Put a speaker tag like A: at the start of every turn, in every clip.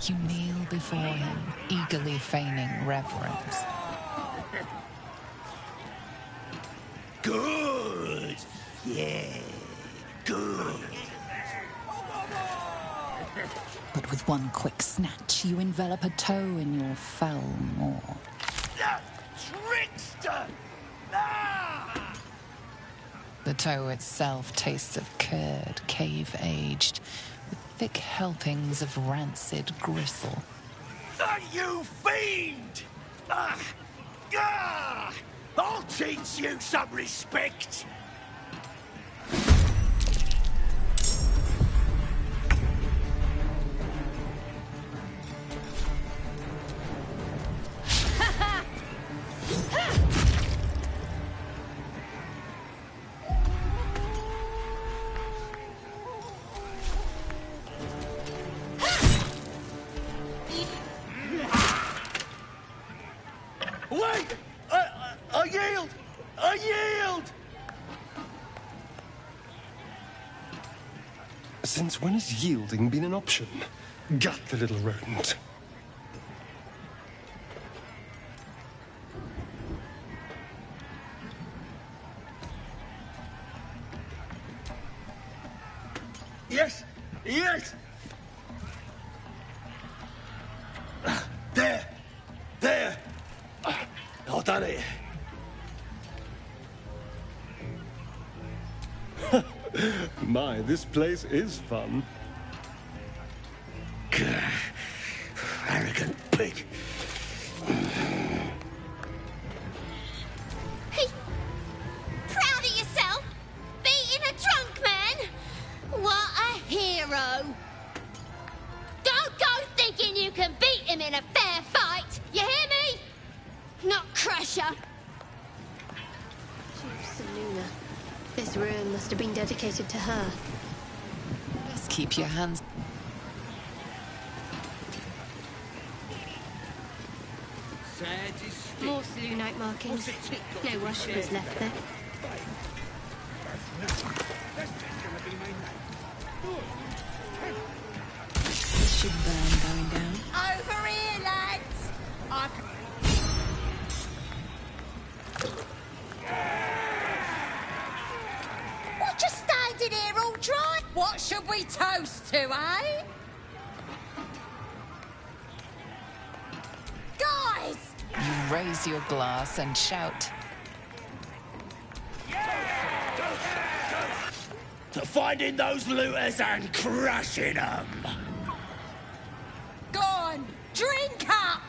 A: You kneel before him, eagerly feigning reverence.
B: Good! Yeah, good.
A: But with one quick snatch, you envelop a toe in your foul maw.
B: Trickster! Ah!
A: The toe itself tastes of curd, cave-aged, with thick helpings of rancid gristle.
B: You fiend! Ah! Ah! I'll teach you some respect! Wait! I yield! I yield!
C: Since when has yielding been an option? Gut the little rodent.
B: Yes! Yes! There! There! I've done it.
C: My, this place is fun.
B: Arrogant pig.
D: Hey! Proud of yourself? Beating a drunk man? What a hero! Don't go thinking you can beat him in a fair fight! You hear me? Not Crusher.
E: Chief Seluna. This ruin must have been dedicated to her.
A: Just keep your hands...
E: More Selunite markings. No worshippers left there.
A: This should burn going down.
D: Over here, lads! What, just standing here all dry? What should we toast to, eh? Guys!
A: You raise your glass and shout.
B: To finding those looters and crushing them.
D: Go on, drink up!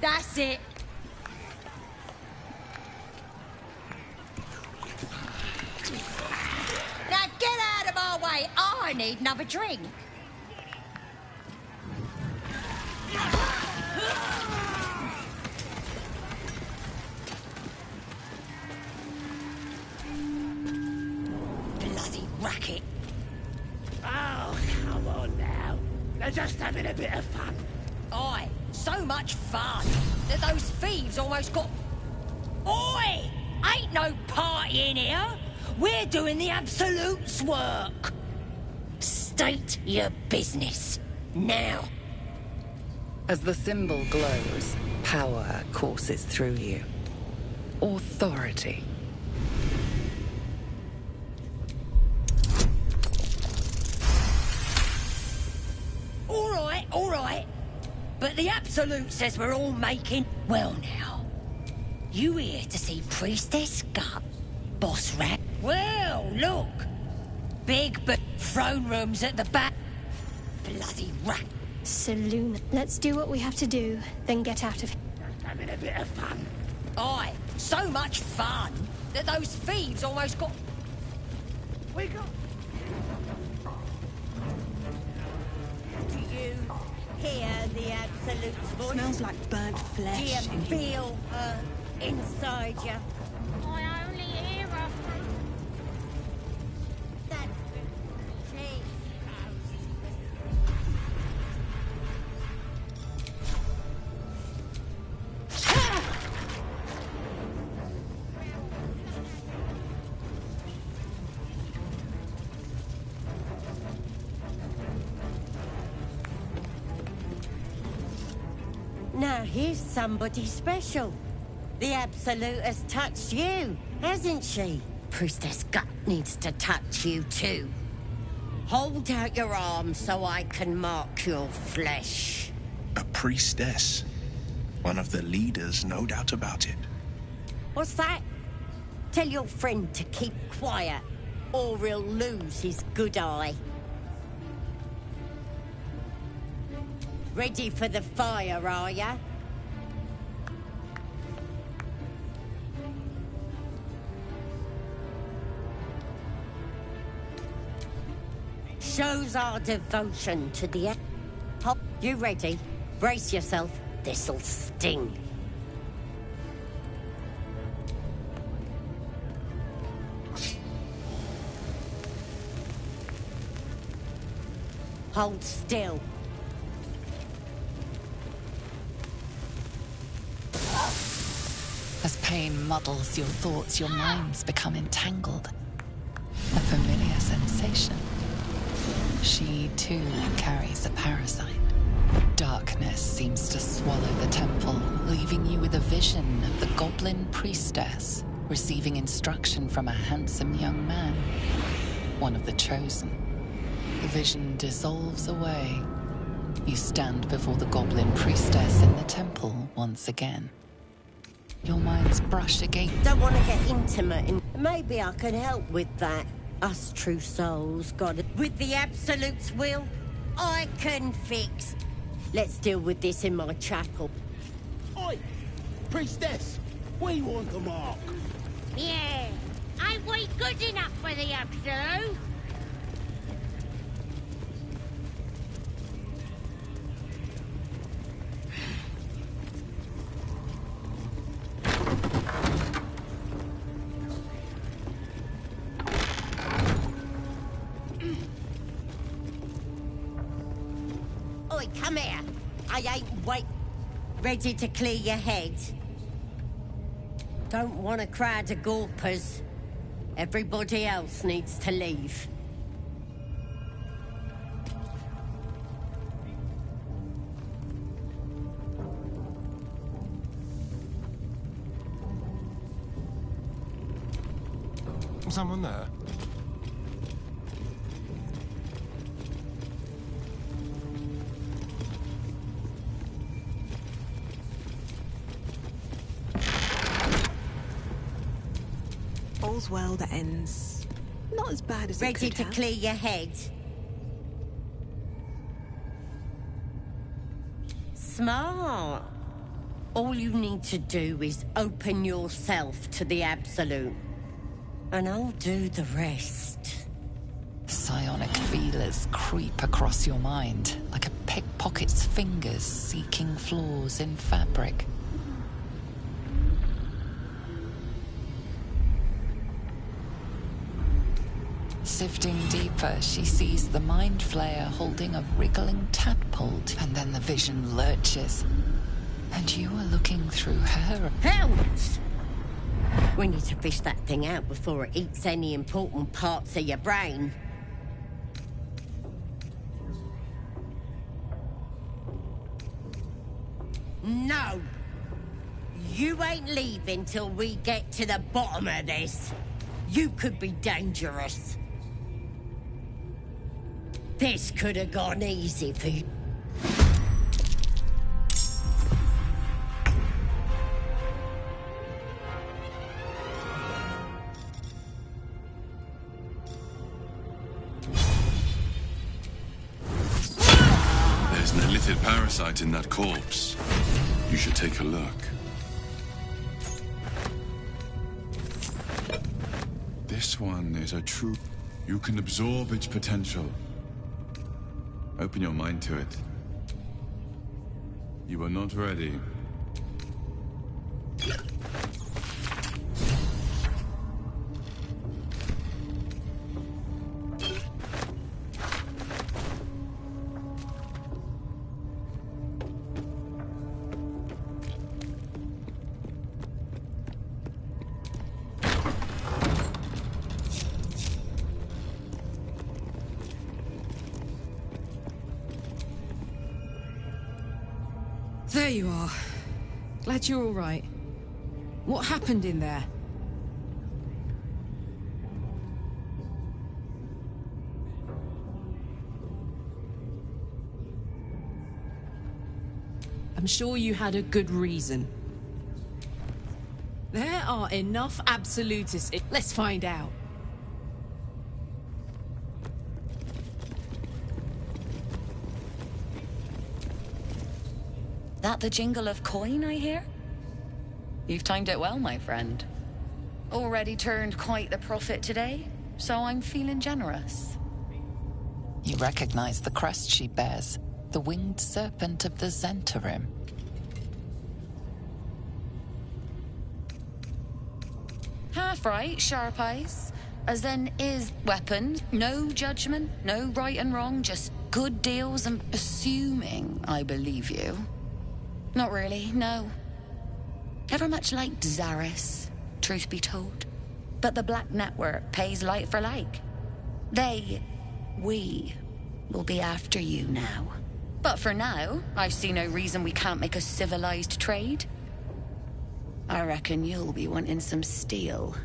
D: That's it. Now get out of my way. I need another drink. Bloody racket.
B: Oh, come on now. They're just having a bit of fun.
D: Aye, so much fun that those thieves almost got... Oi! Ain't no party in here. We're doing the Absolute's work. State your business. Now.
A: As the symbol glows, power courses through you. Authority.
D: All right. But the Absolute says we're all making... Well now, you here to see Priestess Gut, Boss Rat? Well, look. Big but throne rooms at the back. Bloody rat.
E: Seluna. Let's do what we have to do, then get out of here.
B: Having a bit of fun.
D: Aye, so much fun that those thieves almost got...
B: We got...
F: Do you hear the Absolute's voice?
G: Smells like burnt
F: Do
G: flesh.
F: you feel her inside you?
D: I only hear her from...
F: That's Jeez. Now here's somebody special. The Absolute has touched you, hasn't she? Priestess Gut needs to touch you too. Hold out your arm so I can mark your flesh.
G: A priestess. One of the leaders, no doubt about it.
F: What's that? Tell your friend to keep quiet, or he'll lose his good eye. Ready for the fire, are ya? Shows our devotion to the... You ready? Brace yourself. This'll sting. Hold still.
A: As pain muddles your thoughts, your minds become entangled. A familiar sensation. She, too, carries a parasite. Darkness seems to swallow the temple, leaving you with a vision of the goblin priestess receiving instruction from a handsome young man, one of the chosen. The vision dissolves away. You stand before the goblin priestess in the temple once again. Your minds brush against...
F: Don't want to get intimate, and maybe I can help with that. Us true souls got it. With the Absolute's will, I can fix. Let's deal with this in my chapel.
B: Oi! Priestess! We want the mark!
H: Yeah, ain't we good enough for the Absolute?
F: Oi, come here. I ain't wait. Ready to clear your head? Don't want a crowd of gawpers. Everybody else needs to leave.
C: Someone there?
I: All's well that ends. Not as bad as it
F: Ready
I: could
F: to
I: have.
F: clear your head? Smart. All you need to do is open yourself to the Absolute. And I'll do the rest.
A: Psionic feelers creep across your mind, like a pickpocket's fingers seeking flaws in fabric. Sifting deeper, she sees the Mind Flayer holding a wriggling tadpole, and then the vision lurches. And you are looking through her...
F: Helms! We need to fish that thing out before it eats any important parts of your brain. No! You ain't leaving till we get to the bottom of this. You could be dangerous. This could have gone easy for you.
J: There's an illithid parasite in that corpse. You should take a look. This one is a true... You can absorb its potential. Open your mind to it. You are not ready.
K: There you are. Glad you're all right. What happened in there? I'm sure you had a good reason. There are enough absolutists. Let's find out.
A: That the jingle of coin I hear? You've timed it well, my friend. Already turned quite the profit today, so I'm feeling generous. You recognize the crest she bears, the winged serpent of the Zentarim. Half right, sharp eyes. As then is weapons, no judgment, no right and wrong, just good deals and assuming I believe you. Not really, no. Ever much like Zaris, truth be told. But the Black Network pays like for like. We will be after you now. But for now, I see no reason we can't make a civilized trade. I reckon you'll be wanting some steel.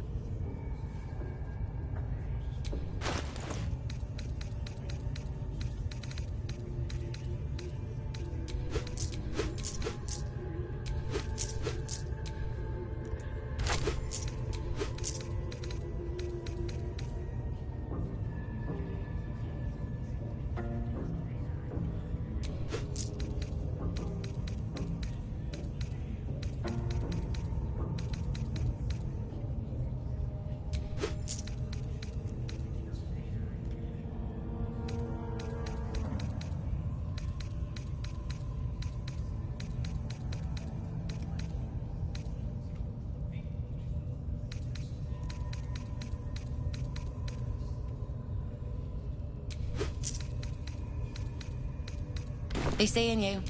A: Be seeing you.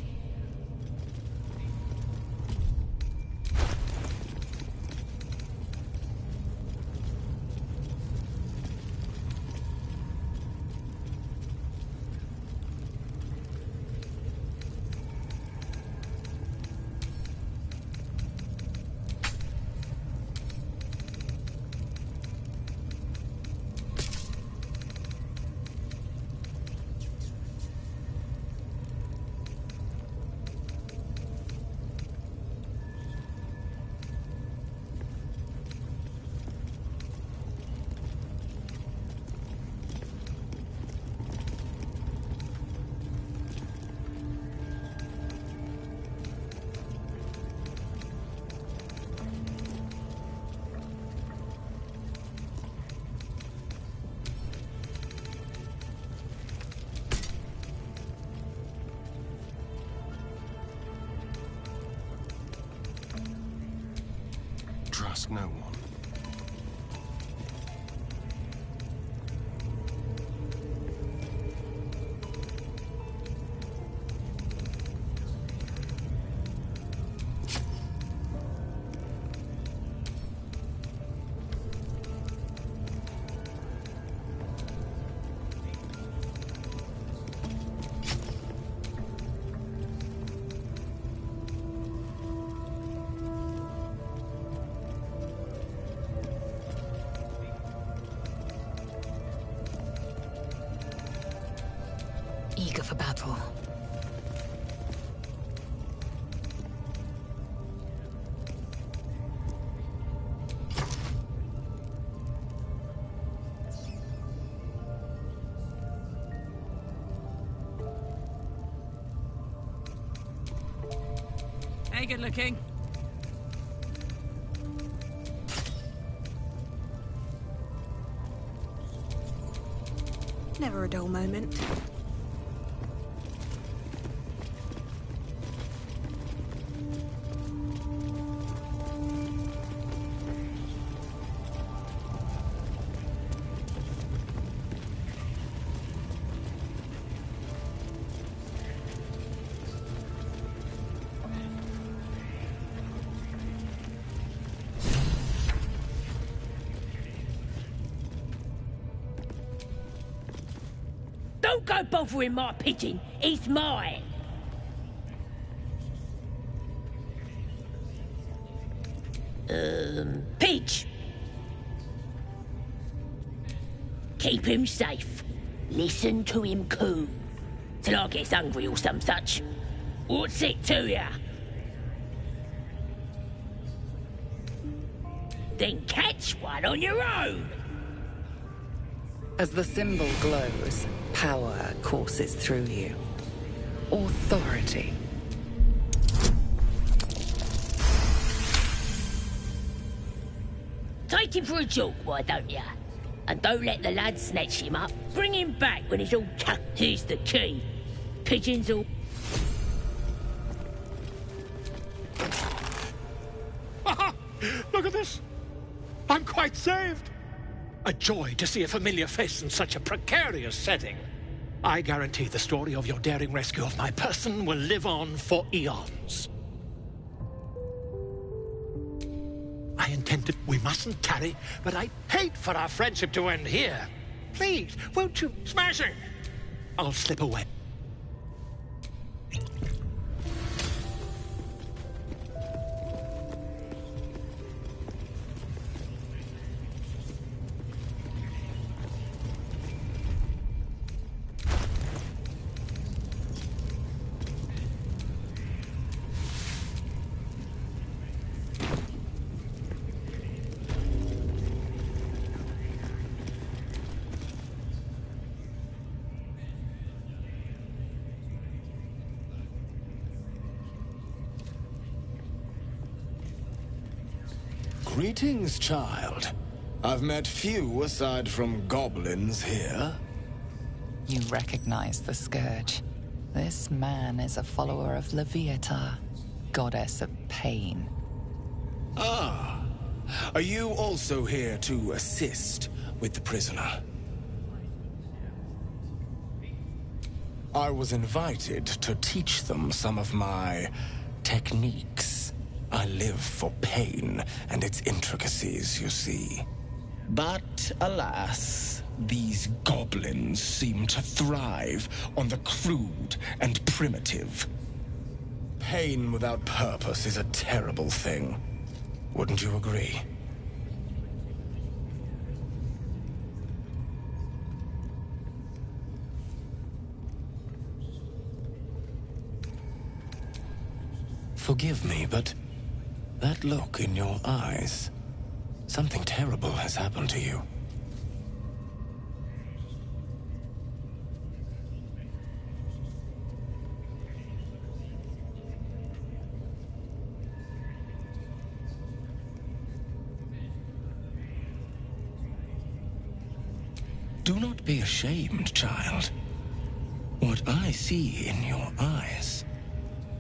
C: Trust no one.
A: Eager for battle.
K: Hey, good looking.
I: Never a dull moment.
B: Don't go bothering my pigeon. It's mine. Peach! Keep him safe. Listen to him coo. Till I gets hungry or some such. What's it to ya? Then catch one on your own.
A: As the symbol glows, power courses through you. Authority.
B: Take him for a joke, why don't ya? And don't let the lad snatch him up. Bring him back when he's all tucked. Here's the key. Pigeons all...
L: Look at this. I'm quite saved. A joy to see a familiar face in such a precarious setting. I guarantee the story of your daring rescue of my person will live on for eons. I intended we mustn't tarry, but I'd hate for our friendship to end here. Please, won't you smash it? I'll slip away.
M: Greetings, child. I've met few aside from goblins here.
A: You recognize the Scourge. This man is a follower of Leviatar, goddess of pain.
M: Ah. Are you also here to assist with the prisoner? I was invited to teach them some of my techniques. I live for pain and its intricacies, you see. But, alas, these goblins seem to thrive on the crude and primitive. Pain without purpose is a terrible thing. Wouldn't you agree? Forgive me, but that look in your eyes, something terrible has happened to you. Do not be ashamed, child. What I see in your eyes,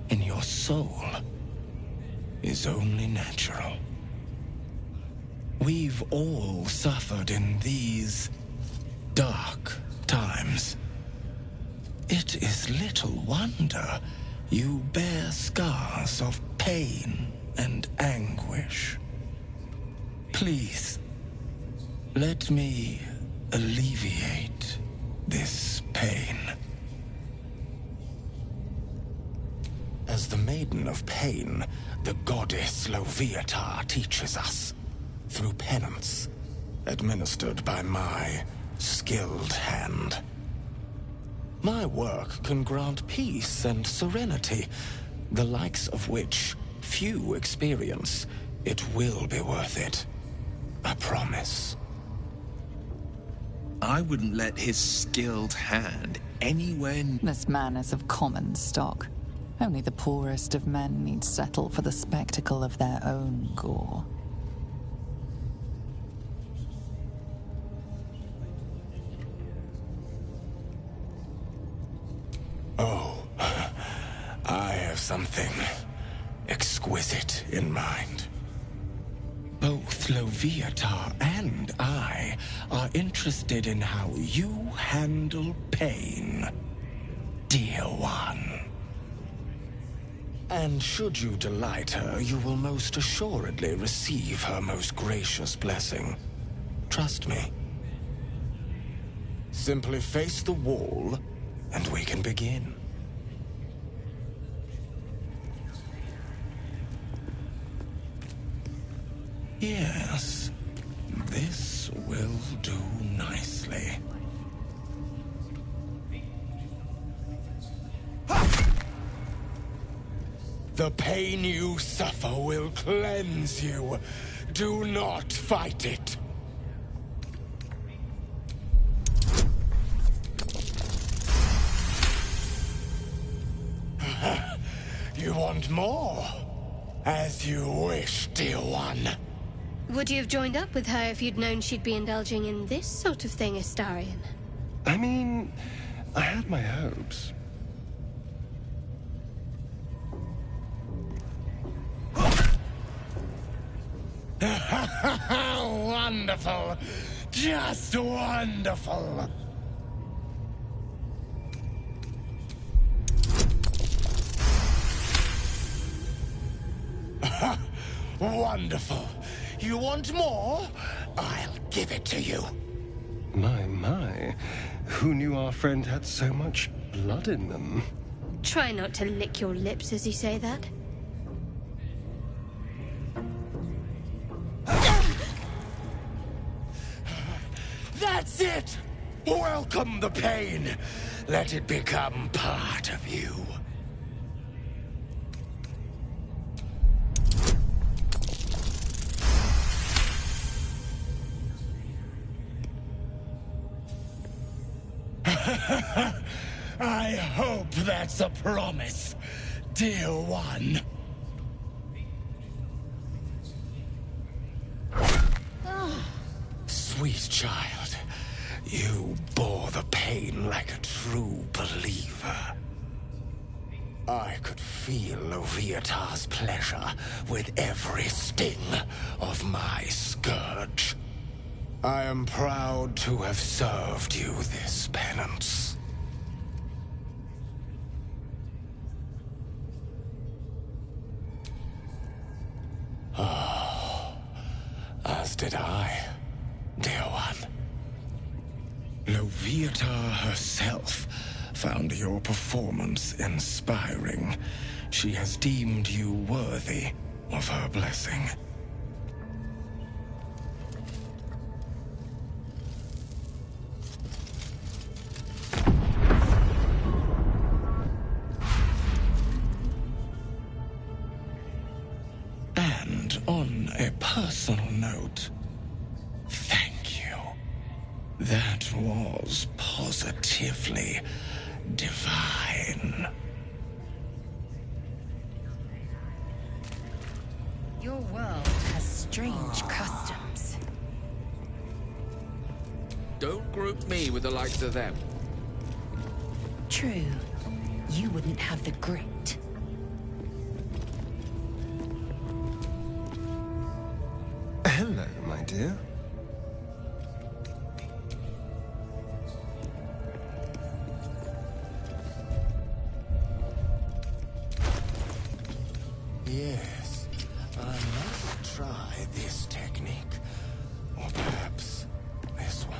M: in your soul, is only natural. We've all suffered in these dark times. It is little wonder you bear scars of pain and anguish. Please, let me alleviate this pain. As the Maiden of Pain, the goddess Leviatar teaches us, through penance, administered by my skilled hand. My work can grant peace and serenity, the likes of which few experience. It will be worth it. I promise.
G: I wouldn't let his skilled hand anywhere...
A: This man is of common stock. Only the poorest of men need settle for the spectacle of their own gore.
M: Oh, I have something exquisite in mind. Both Leviatar and I are interested in how you handle pain, dear one. And should you delight her, you will most assuredly receive her most gracious blessing. Trust me. Simply face the wall, and we can begin. Yes, this will do nicely. The pain you suffer will cleanse you. Do not fight it. You want more? As you wish, dear one.
E: Would you have joined up with her if you'd known she'd be indulging in this sort of thing, Astarion?
C: I mean, I had my hopes.
M: Wonderful. Just wonderful. Wonderful. You want more? I'll give it to you.
C: My. Who knew our friend had so much blood in them?
E: Try not to lick your lips as you say that.
M: That's it! Welcome the pain. Let it become part of you. I hope that's a promise, dear one. Sweet child, you bore the pain like a true believer. I could feel Loviatar's pleasure with every sting of my scourge. I am proud to have served you this penance. Oh, as did I, dear one. Loviatar herself found your performance inspiring. She has deemed you worthy of her blessing. And on a personal note, thank you. That was positively divine.
D: Your world has strange customs.
N: Don't group me with the likes of them.
D: True. You wouldn't have the grit.
C: Hello, my dear.
M: Yes, I must try this technique. Or perhaps this one.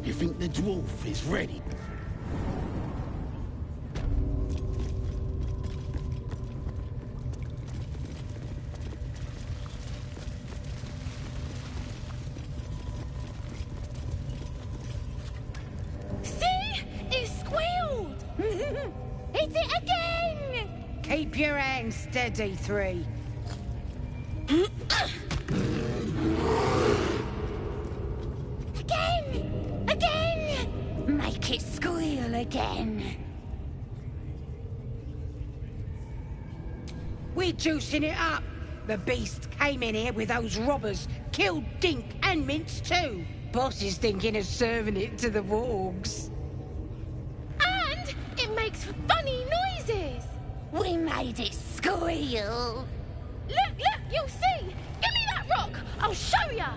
B: You think the dwarf is ready?
O: Keep your hands steady, Three.
D: Again! Make it squeal again.
O: We're juicing it up. The beast came in here with those robbers, killed Dink and Mince too. Boss is thinking of serving it to the wargs.
P: And it makes funny noises.
D: We made it squeal.
P: Look, you'll see. Give me that rock. I'll show ya.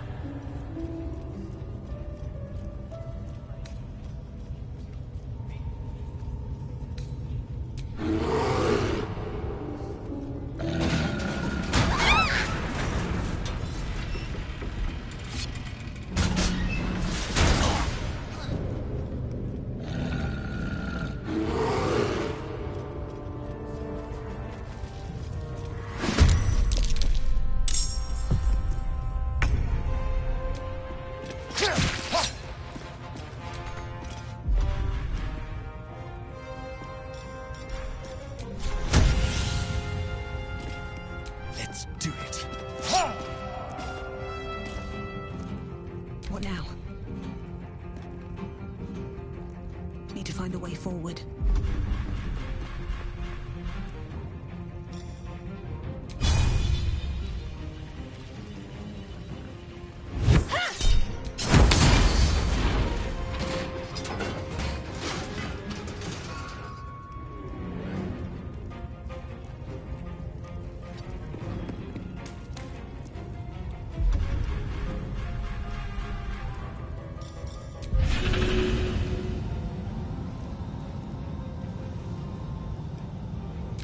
I: find a way forward.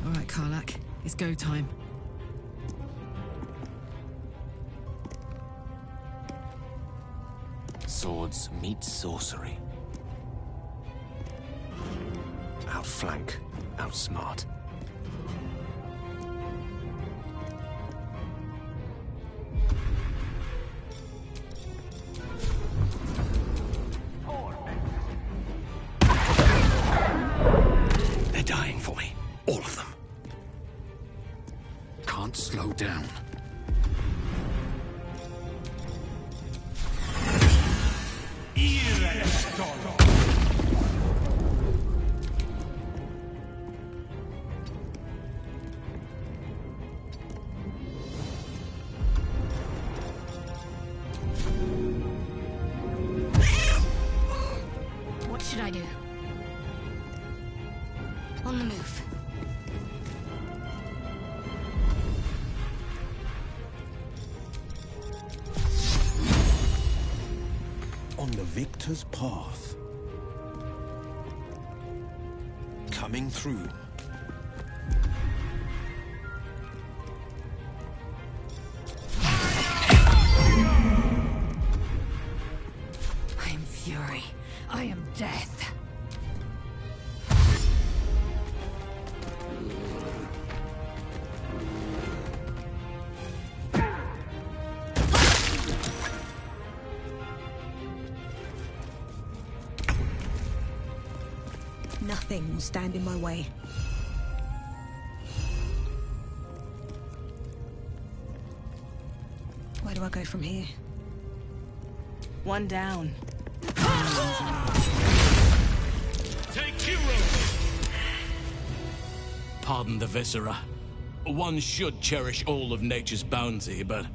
K: All right, Karlak. It's go time.
M: Swords meet sorcery. Outflank, outsmart.
L: They're dying for me. All of them.
N: Can't slow down.
P: What should I do? On the move.
Q: On the victor's path. Coming through.
D: I am fury. I am death.
I: Nothing will stand in my way. Where do I go from here? One down.
R: Take hero! Pardon the viscera. One should cherish all of nature's bounty, but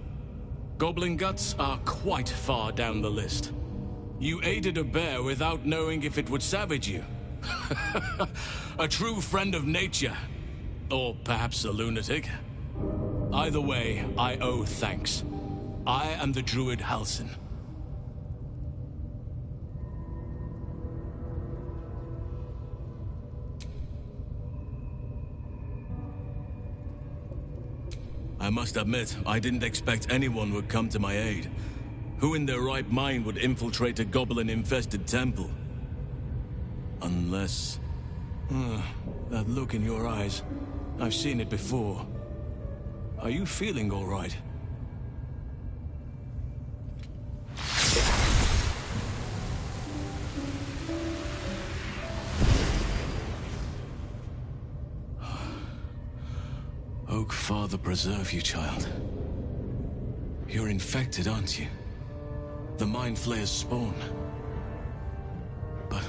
R: goblin guts are quite far down the list. You aided a bear without knowing if it would savage you. A true friend of nature. Or perhaps a lunatic. Either way, I owe thanks. I am the druid Halsin. I must admit, I didn't expect anyone would come to my aid. Who in their right mind would infiltrate a goblin-infested temple? Unless... that look in your eyes. I've seen it before. Are you feeling all right? Oak Father preserve you, child. You're infected, aren't you? The Mind Flayer's spawn. But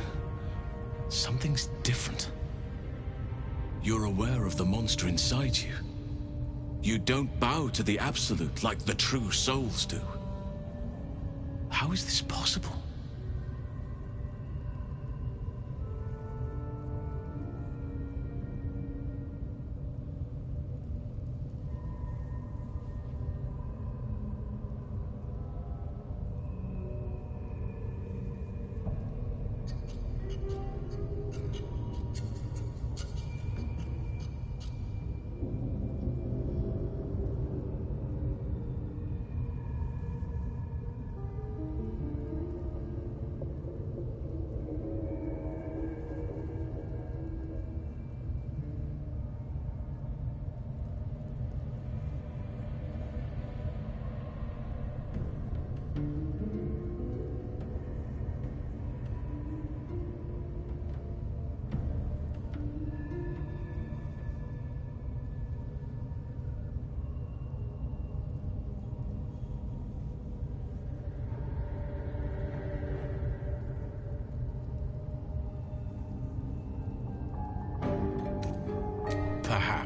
R: something's different. You're aware of the monster inside you. You don't bow to the Absolute like the true souls do. How is this possible?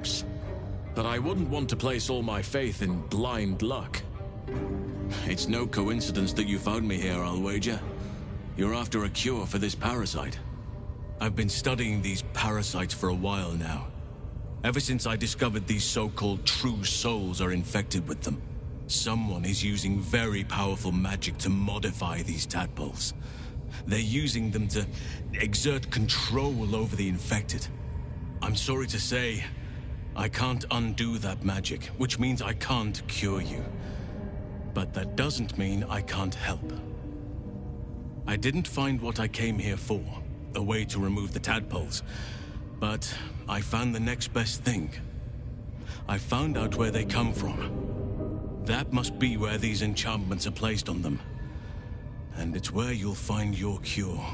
L: perhaps.
R: But I wouldn't want to place all my faith in blind luck. It's no coincidence that you found me here, I'll wager. You're after a cure for this parasite. I've been studying these parasites for a while now. Ever since I discovered these so-called true souls are infected with them. Someone is using very powerful magic to modify these tadpoles. They're using them to exert control over the infected. I'm sorry to say, I can't undo that magic, which means I can't cure you. But that doesn't mean I can't help. I didn't find what I came here for, a way to remove the tadpoles, but I found the next best thing. I found out where they come from. That must be where these enchantments are placed on them. And it's where you'll find your cure.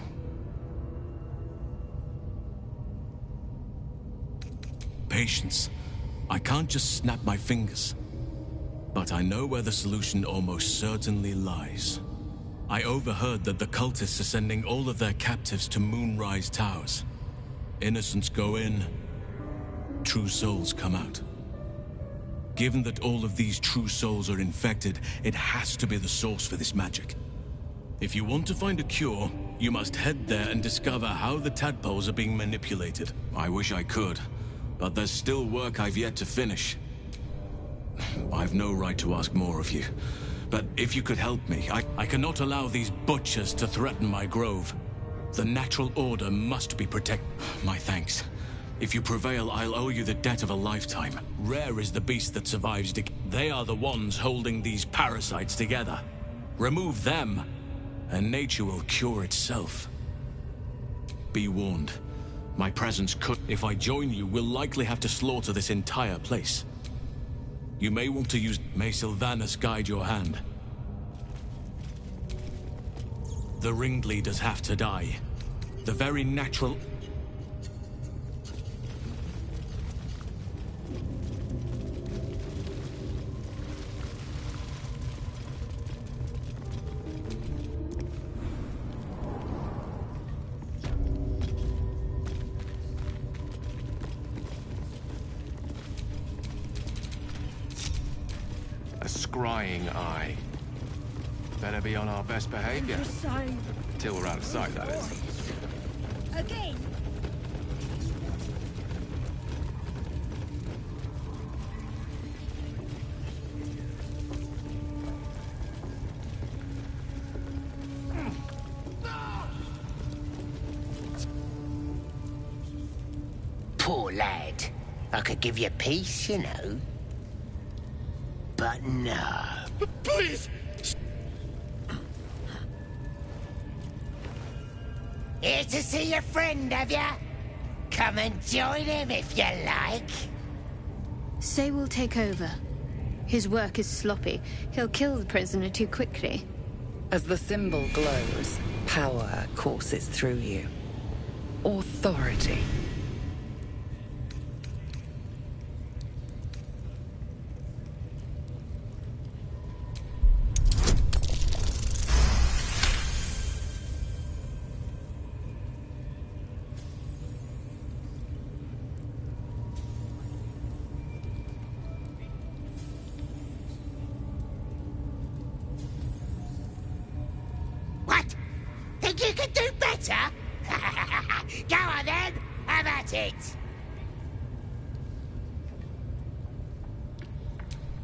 R: Patience. I can't just snap my fingers. But I know where the solution almost certainly lies. I overheard that the cultists are sending all of their captives to Moonrise Towers. Innocents go in, true souls come out. Given that all of these true souls are infected, it has to be the source for this magic. If you want to find a cure, you must head there and discover how the tadpoles are being manipulated. I wish I could, but there's still work I've yet to finish. I've no right to ask more of you, but if you could help me, I cannot allow these butchers to threaten my grove. The natural order must be protected. My thanks. If you prevail, I'll owe you the debt of a lifetime. Rare is the beast that survives decay. They are the ones holding these parasites together. Remove them, and nature will cure itself. Be warned. My presence could... If I join you, we'll likely have to slaughter this entire place. You may want to use... May Sylvanus guide your hand. The ringleaders have to die. The very natural...
S: Scrying eye. Better be on our best behavior. Till we're out of sight, that is.
D: Again.
B: Poor lad. I could give you peace, you know. But no.
L: Please!
B: Here to see your friend, have ya? Come and join him if you like.
E: Say will take over. His work is sloppy. He'll kill the prisoner too quickly.
A: As the symbol glows, power courses through you. Authority.
B: You could do better? Go on then, have at it!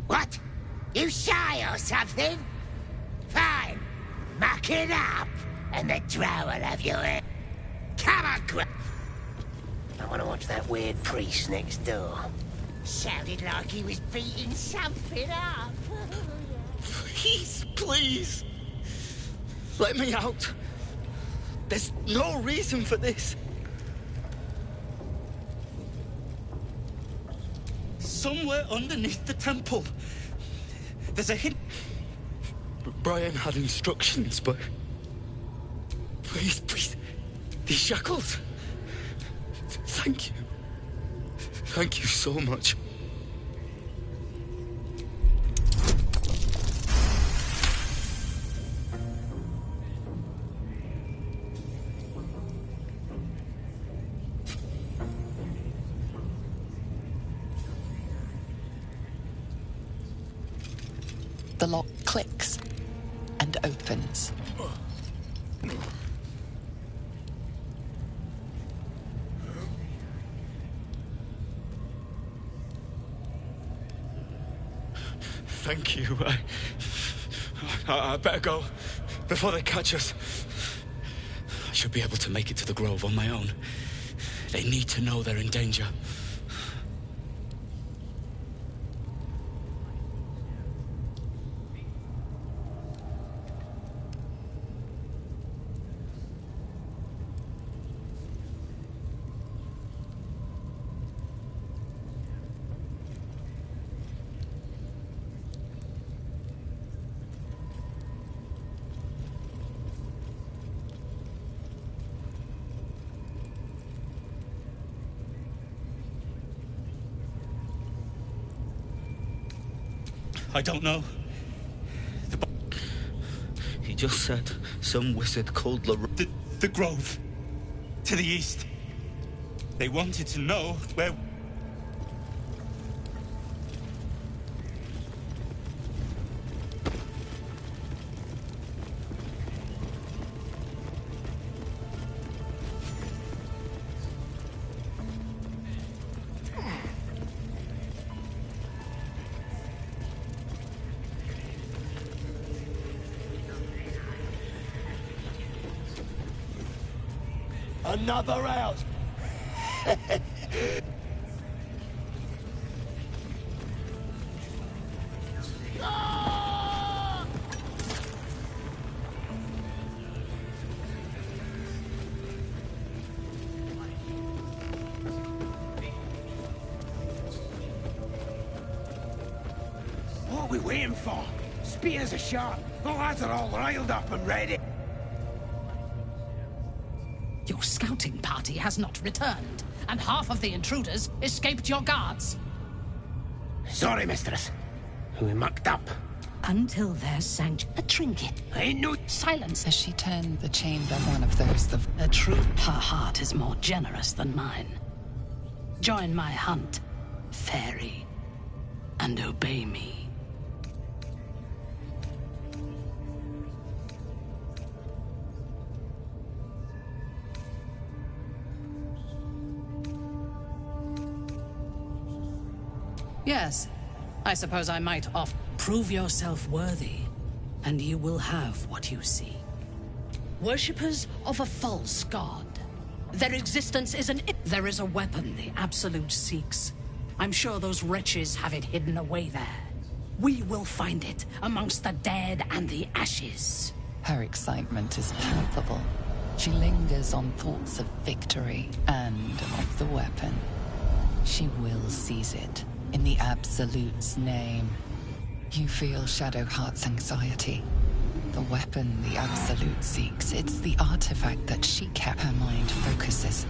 B: What? You shy or something? Fine, muck it up, and the drow will have your head. Come on, I want to watch that weird priest next door. Sounded like he was beating something up.
T: Please, please. Let me out. There's no reason for this. Somewhere underneath the temple, there's a hint. Brian had instructions, but... Please, please. These shackles. Thank you. Thank you so much.
A: The lock clicks and opens.
T: Thank you. I better go before they catch us. I should be able to make it to the grove on my own. They need to know they're in danger. I don't know. He just said some wizard called the Grove. To the east. They wanted to know where...
B: Another house! What are we waiting for? Spears are sharp. The lads are all riled up and ready.
U: Your scouting party has not returned, and half of the intruders escaped your guards.
B: Sorry, mistress. We mucked up.
U: Until there's a trinket.
B: Ain't no
U: silence.
A: As she turned the chamber, one of those
U: A truth, her heart is more generous than mine. Join my hunt, fairy, and obey me. Yes, I suppose I might prove yourself worthy, and you will have what you seek. Worshippers of a false god. Their existence is There is a weapon the Absolute seeks. I'm sure those wretches have it hidden away there. We will find it amongst the dead and the ashes.
A: Her excitement is palpable. She lingers on thoughts of victory and of the weapon. She will seize it. In the Absolute's name. You feel Shadowheart's anxiety. The weapon the Absolute seeks, it's the artifact that she kept. Her mind focuses.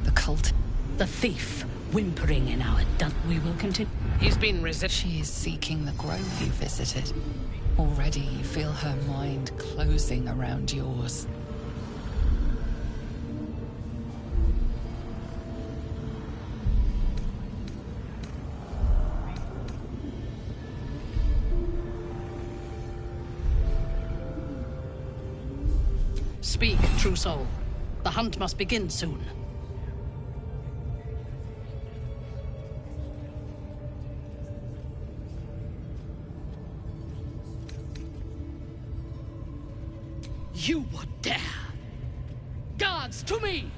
A: The cult.
U: The thief, whimpering in our we will continue. He's been
A: She is seeking the grove you visited. Already you feel her mind closing around yours.
U: Speak, true soul. The hunt must begin soon. You would dare! Guards, to me!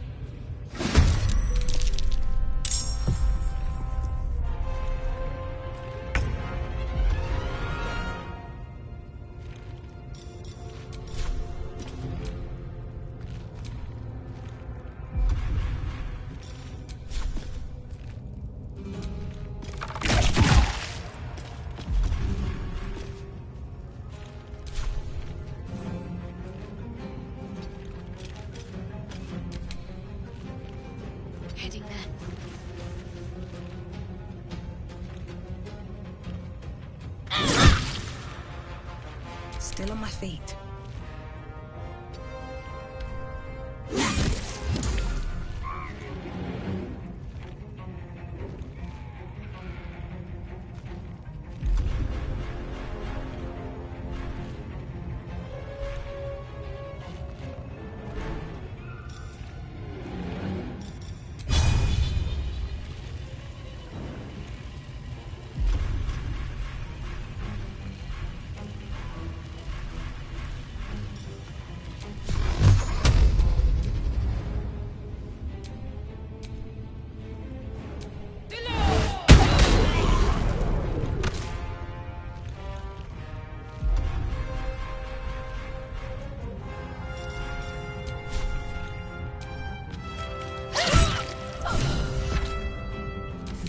E: Heading there.
I: Still on my feet.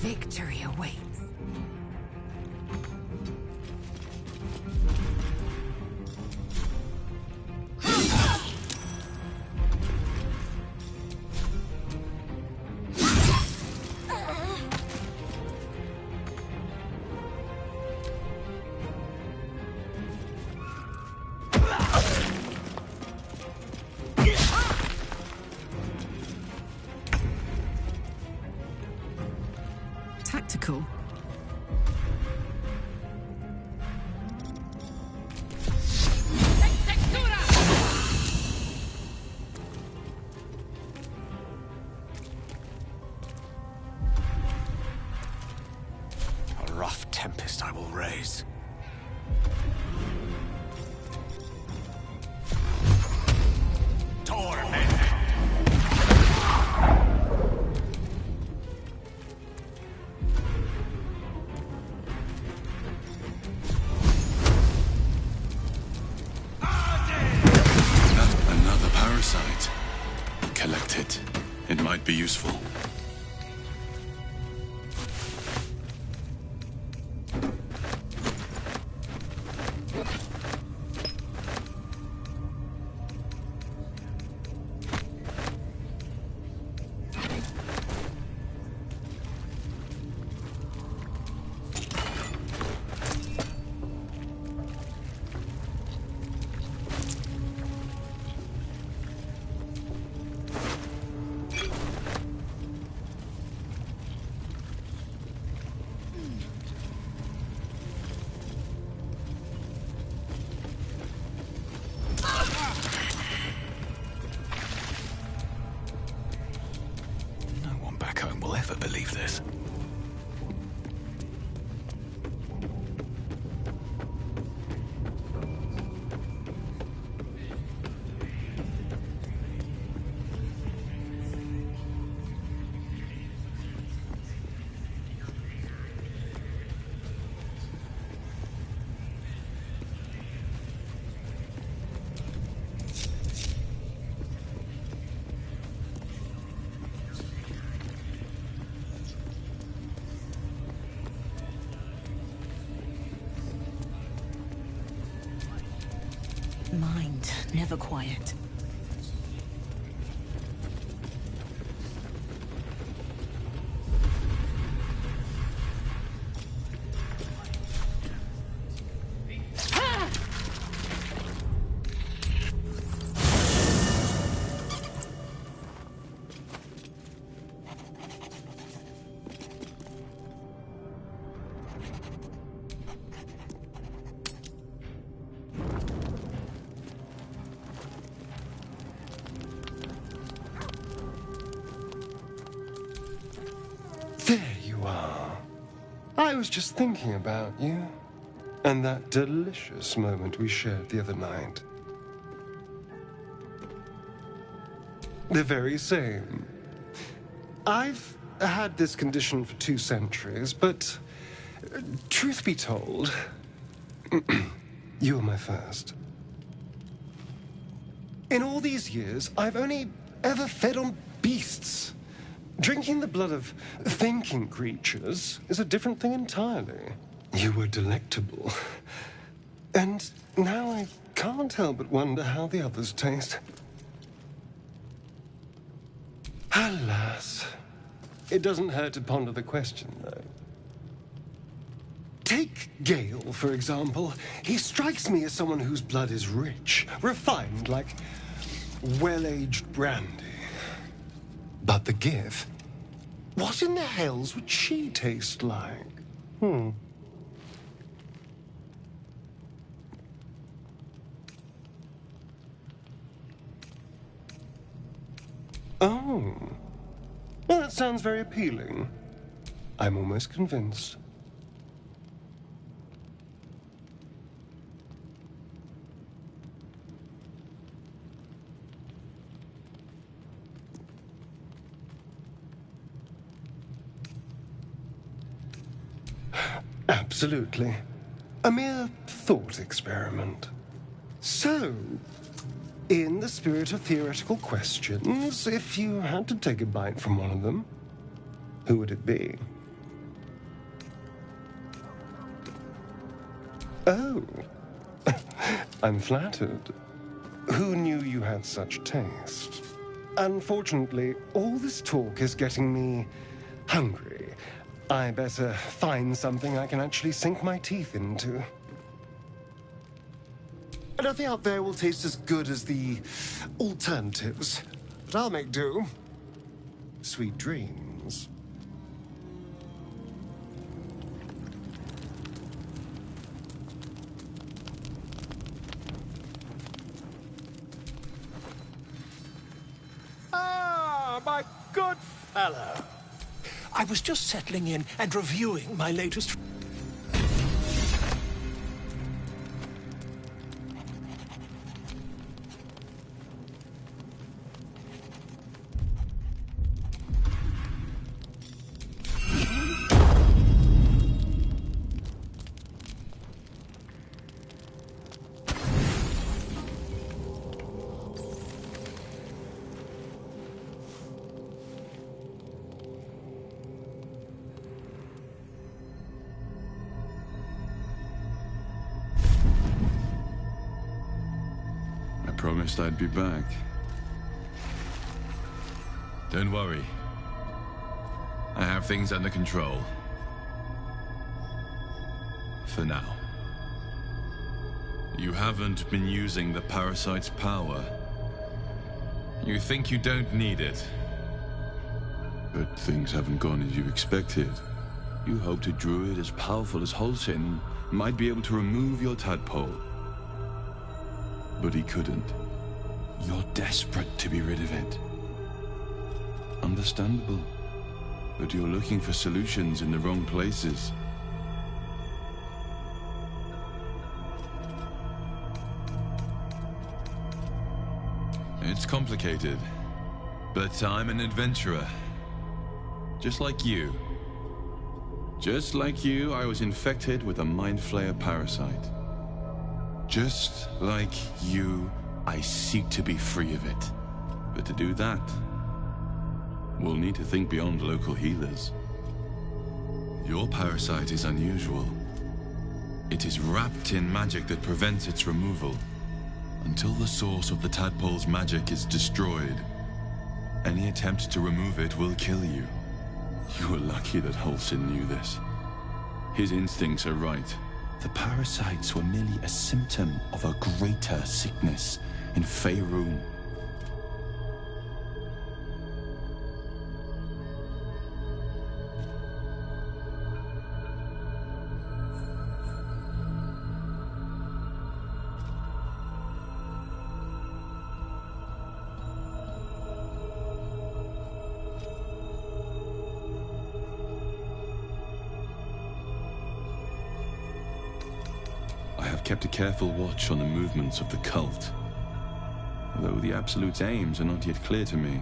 I: Victory awaits. Tactical.
M: A rough tempest I will raise. Torment!
J: Another parasite. Collect it. It might be useful.
M: Believe this.
H: Mind never quiet.
C: There you are. I was just thinking about you, and that delicious moment we shared the other night. The very same. I've had this condition for 2 centuries, but truth be told, you were my first. In all these years, I've only ever fed on beasts. Drinking the blood of thinking creatures is a different thing entirely. You were delectable. And now I can't help but wonder how the others taste. Alas. It doesn't hurt to ponder the question, though. Take Gale, for example. He strikes me as someone whose blood is rich, refined, like well-aged brandy. But the Gith, what in the hells would she taste like? Oh. Well, that sounds very appealing. I'm almost convinced. Absolutely. A mere thought experiment. So, in the spirit of theoretical questions, if you had to take a bite from one of them, who would it be? Oh, I'm flattered. Who knew you had such taste? Unfortunately, all this talk is getting me hungry. I better find something I can actually sink my teeth into. Nothing out there will taste as good as the alternatives, but I'll make do. Sweet dreams.
L: Ah, my good fellow. I was just settling in and reviewing my latest...
J: Promised I'd be back. Don't worry. I have things under control. For now. You haven't been using the parasite's power. You think you don't need it. But things haven't gone as you expected. You hoped a druid as powerful as Halsin might be able to remove your tadpole. But he couldn't. You're desperate to be rid of it. Understandable. But you're looking for solutions in the wrong places. It's complicated. But I'm an adventurer. Just like you. Just like you, I was infected with a Mind Flayer parasite. Just like you, I seek to be free of it. But to do that, we'll need to think beyond local healers. Your parasite is unusual. It is wrapped in magic that prevents its removal. Until the source of the tadpole's magic is destroyed, any attempt to remove it will kill you. You were lucky that Halsin knew this. His instincts are right. The parasites were merely a symptom of a greater sickness in Faerun. Kept a careful watch on the movements of the cult. Though the Absolute's aims are not yet clear to me,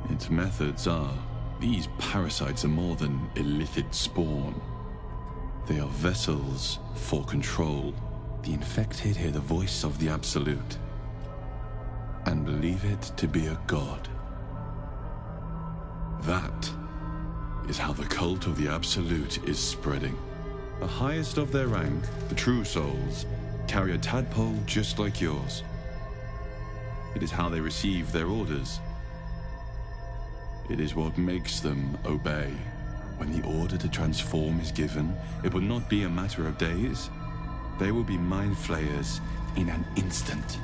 J: its methods are. These parasites are more than illithid spawn. They are vessels for control. The infected hear the voice of the Absolute and believe it to be a god. That is how the cult of the Absolute is spreading. The highest of their rank, the true souls, carry a tadpole just like yours. It is how they receive their orders. It is what makes them obey. When the order to transform is given, it will not be a matter of days. They will be mind flayers in an instant.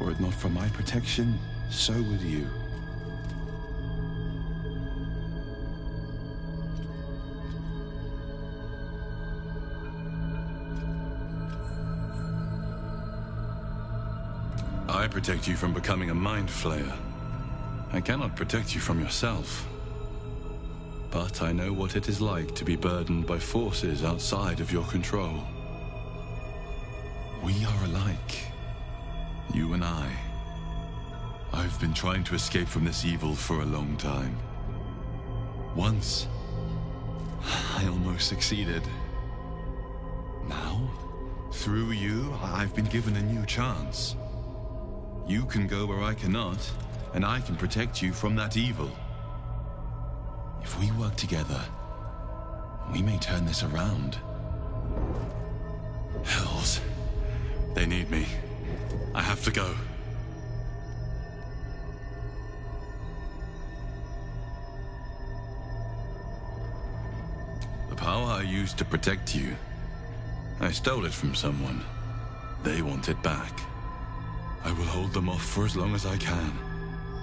J: Were it not for my protection, so would you. I protect you from becoming a Mind Flayer. I cannot protect you from yourself. But I know what it is like to be burdened by forces outside of your control. We are alike. You and I. I've been trying to escape from this evil for a long time. Once, I almost succeeded. Now, through you, I've been given a new chance. You can go where I cannot, and I can protect you from that evil. If we work together, we may turn this around. Hells. They need me. I have to go. The power I used to protect you, I stole it from someone. They want it back. I will hold them off for as long as I can.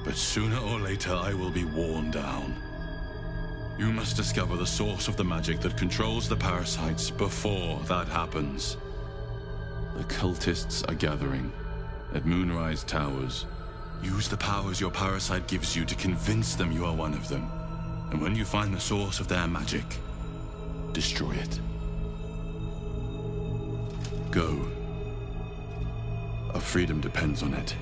J: But sooner or later, I will be worn down. You must discover the source of the magic that controls the parasites before that happens. The cultists are gathering at Moonrise Towers. Use the powers your parasite gives you to convince them you are one of them. And when you find the source of their magic, destroy it. Go. Our freedom depends on it.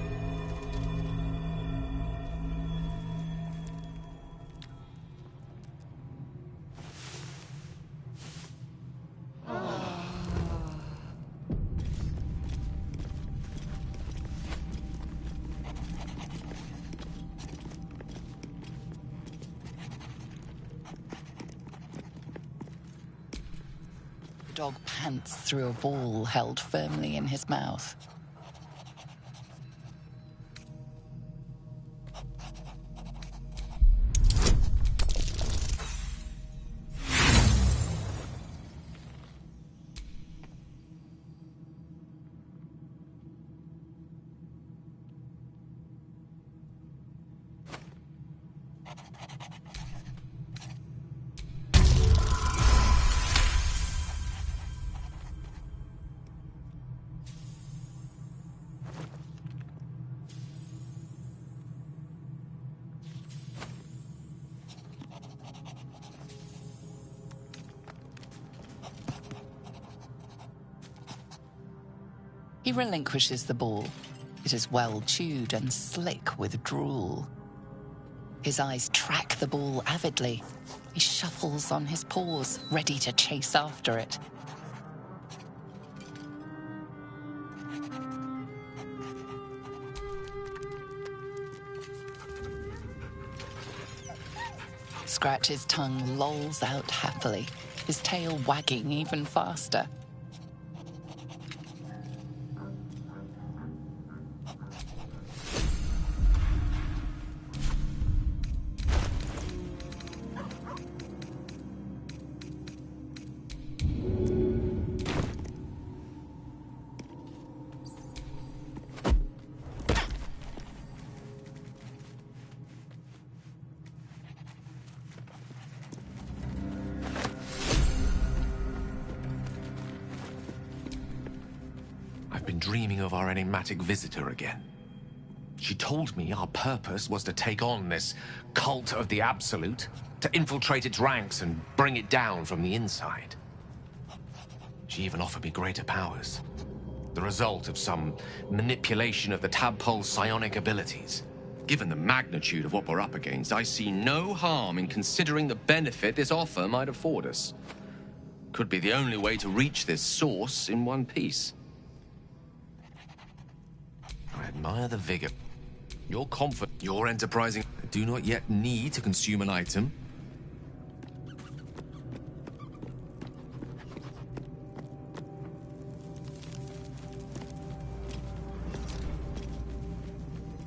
A: The dog pants through a ball held firmly in his mouth. He relinquishes the ball. It is well chewed and slick with drool. His eyes track the ball avidly. He shuffles on his paws, ready to chase after it. Scratch's tongue lolls out happily, his tail wagging even faster.
F: Dreaming of our enigmatic visitor again. She told me our purpose was to take on this cult of the Absolute, to infiltrate its ranks and bring it down from the inside. She even offered me greater powers, the result of some manipulation of the tadpole's psionic abilities. Given the magnitude of what we're up against, I see no harm in considering the benefit this offer might afford us. Could be the only way to reach this source in one piece. I admire the vigor. You're confident, you're enterprising. I do not yet need to consume an item.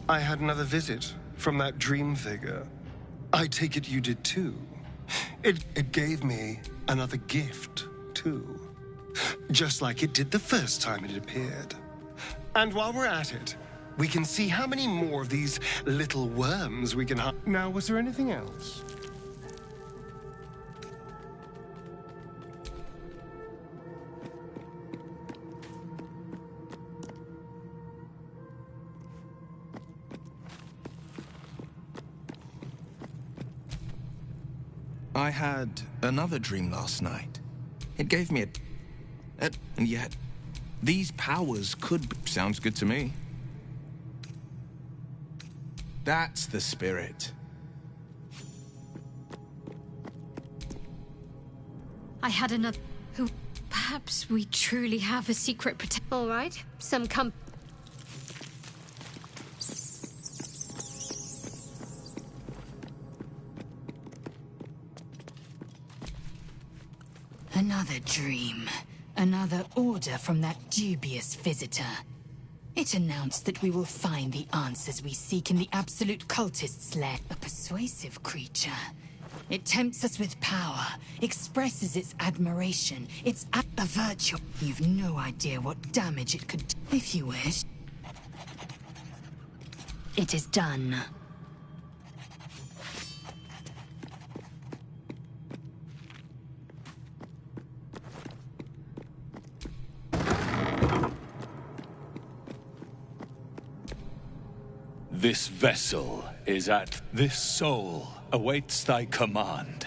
C: I had another visit from that dream figure. I take it you did too. It gave me another gift too. Just like it did the first time it appeared. And while we're at it, we can see how many more of these little worms we can hunt. Now, was there anything else?
M: I had another dream last night. It gave me and yet, these powers could be... Sounds good to me. That's the spirit.
E: I had another... Who... Perhaps we truly have a secret All right, some
U: Another dream.
G: Another order from that dubious visitor. It announced that we will find the answers we seek in the Absolute Cultist's lair. A persuasive creature. It tempts us with power, expresses its admiration, a virtue. You've no idea what damage it could do. If you wish. It is done.
V: This vessel is at... This soul awaits thy command.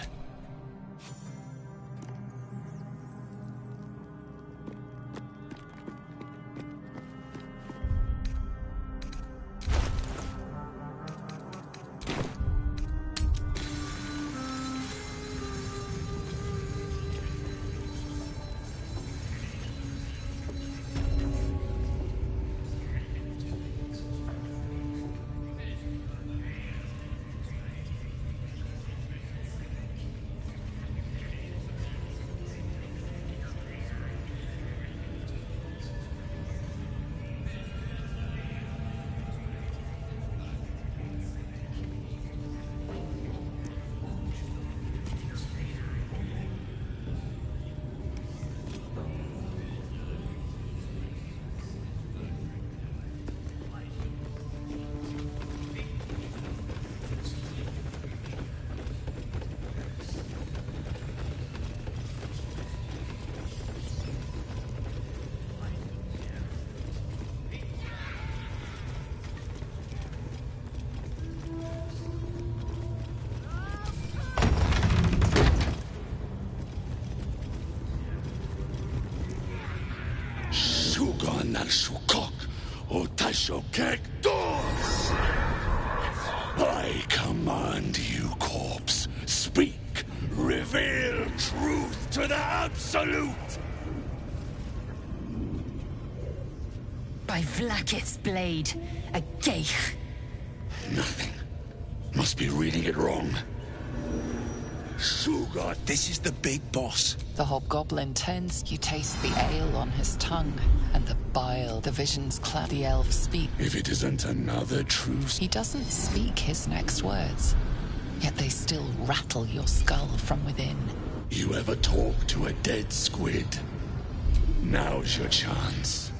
V: I command you, corpse. Speak. Reveal truth to the Absolute.
G: By Vlaakith's blade, a geich.
V: Nothing. Must be reading it wrong. Sugod,
A: this is the big boss. The hobgoblin turns. You taste the ale on his tongue, and the bile. The visions cloud. The elves speak.
V: If it isn't another truce.
A: He doesn't speak his next words, yet they still rattle your skull from within.
V: You ever talk to a dead squid? Now's your chance.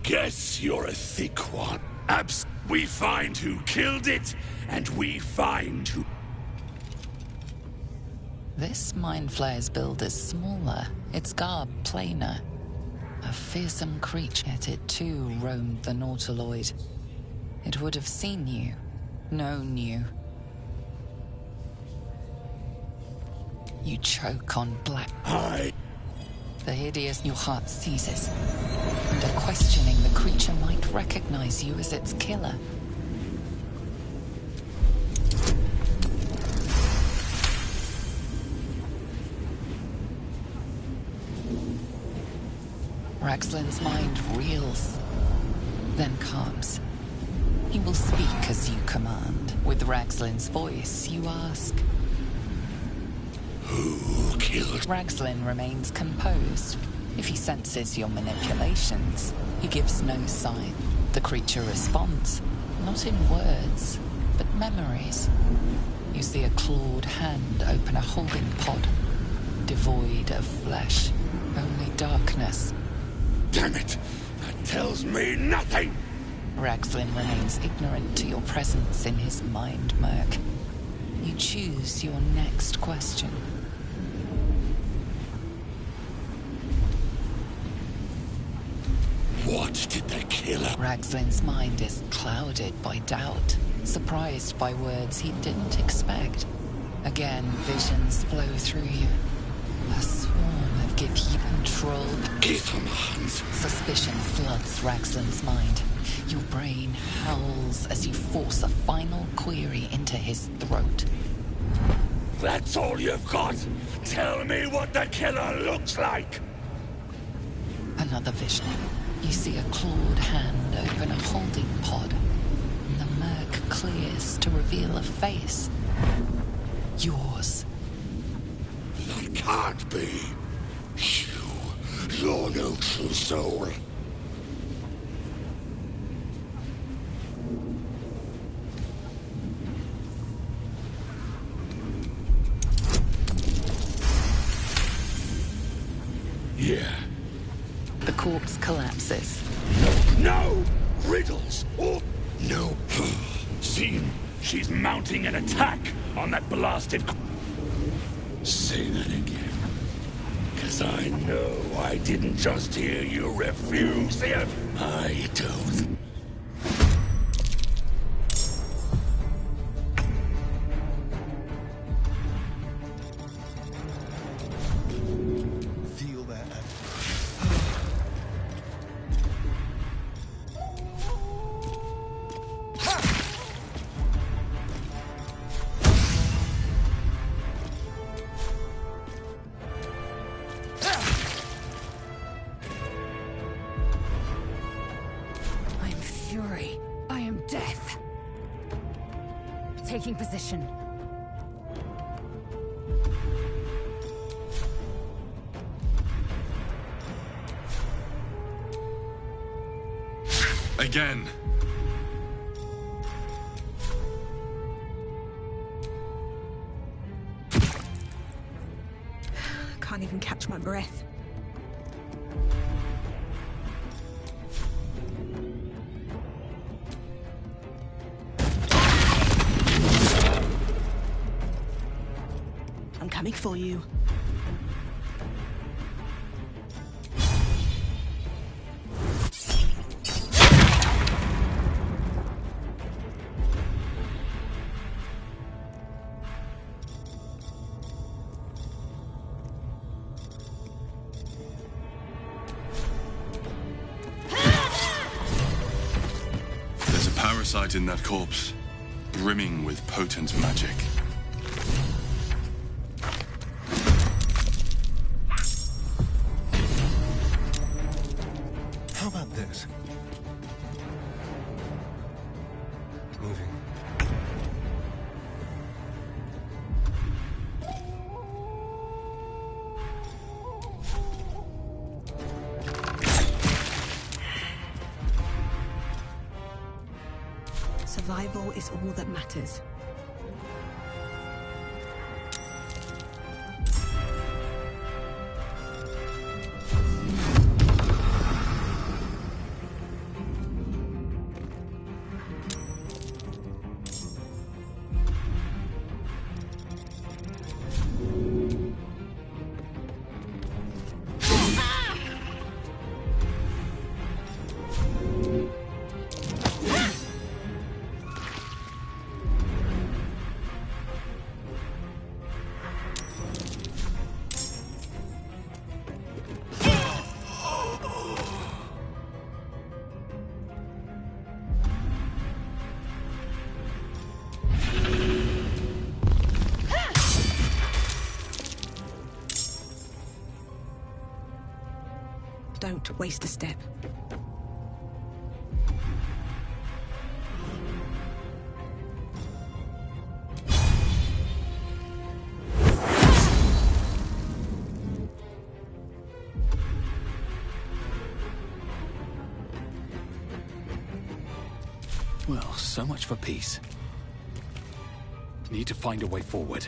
V: Guess you're a thick one. We find who killed it, and we find who...
A: This mind flayer's build is smaller, its garb plainer. A fearsome creature, yet it too roamed the Nautiloid. It would have seen you, known you. You choke on black... The hideous your heart seizes. Under questioning, the creature might recognize you as its killer. Raxlin's mind reels, then calms. He will speak as you command. With Raxlin's voice, you ask...
V: Who killed?
A: Raxlin remains composed. If he senses your manipulations, he gives no sign. The creature responds, not in words, but memories. You see a clawed hand open a holding pod, devoid of flesh, only darkness.
V: Damn it! That tells me nothing!
A: Raxlin remains ignorant to your presence in his mind murk. You choose your next question.
V: What did the killer...
A: Raxlin's mind is clouded by doubt, surprised by words he didn't expect. Again, visions flow through you. A swarm of give you control.
V: Give him a hand.
A: Suspicion floods Raxlin's mind. Your brain howls as you force a final query into his throat.
V: That's all you've got? Tell me what the killer looks like!
A: Another vision. You see a clawed hand open a holding pod. The smoke clears to reveal a face. Yours.
V: That can't be. You're no true soul. Yeah.
A: The corpse collapses.
V: No! Riddles! Oh! No. See? She's mounting an attack on that blasted... Say that again. 'Cause I know I didn't just hear you refuse the... I don't...
C: Feel that.
G: I am fury. I am death. Taking position.
J: Again.
I: Can't even catch my breath. I'm coming for you.
J: There's a parasite in that corpse, brimming with potent magic.
C: How about this? Moving.
I: Survival is all that matters. Don't waste a step.
L: Well, so much for peace. Need to find a way forward.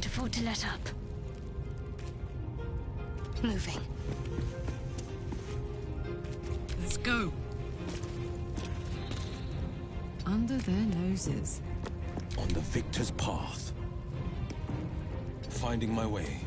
E: can't afford to let up. Moving.
U: Let's go. Under their noses.
Q: On the victor's path. Finding my way.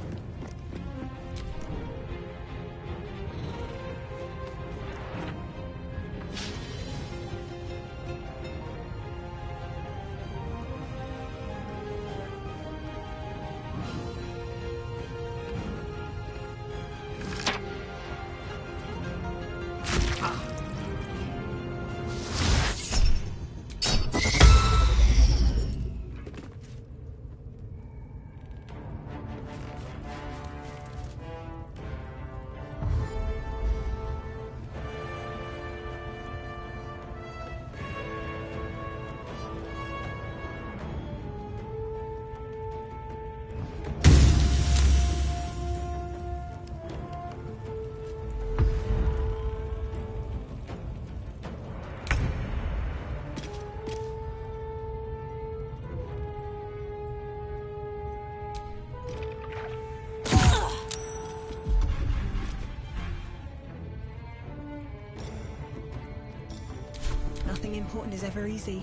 I: Nothing important is ever easy.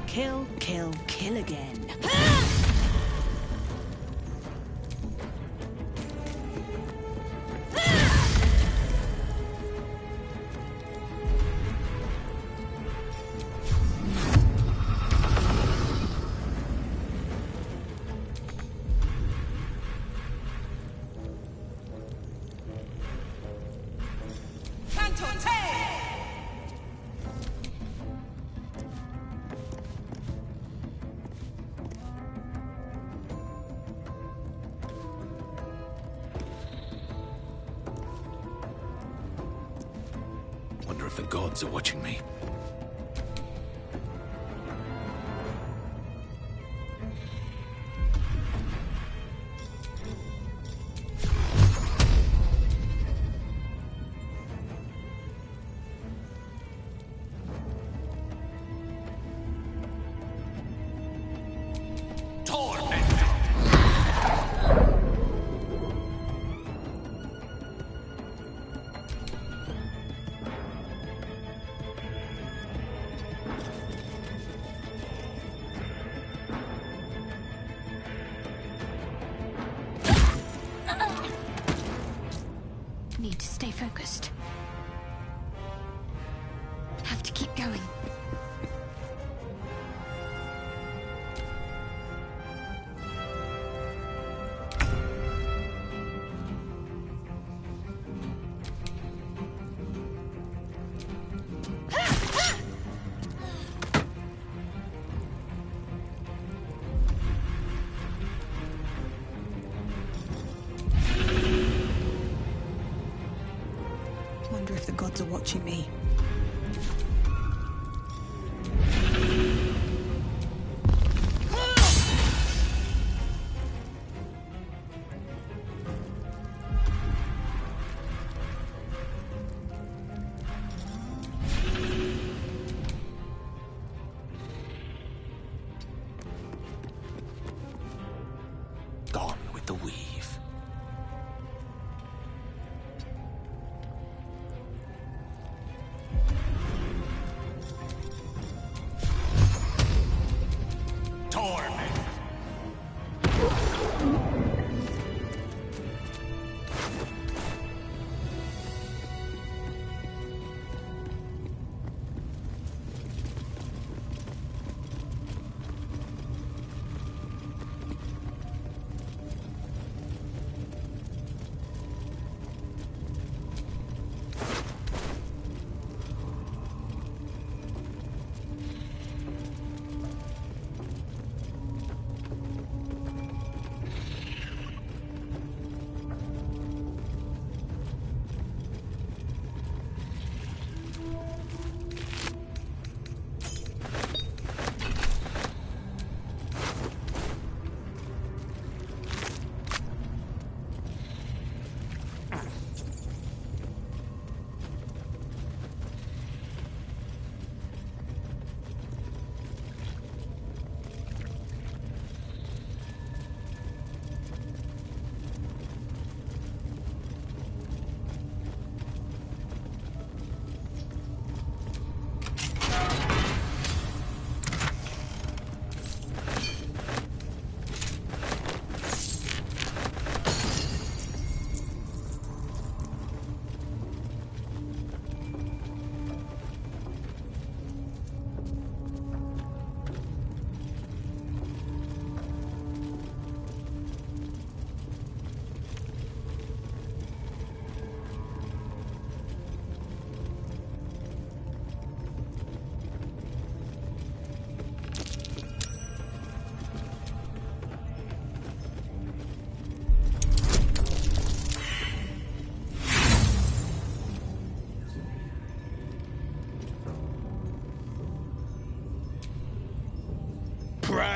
I: Kill, kill, kill again.
Q: Wonder if the gods are watching me.
E: Need to stay focused. Have to keep going.
I: Wonder if the gods are watching me.
Q: Gone with the weave.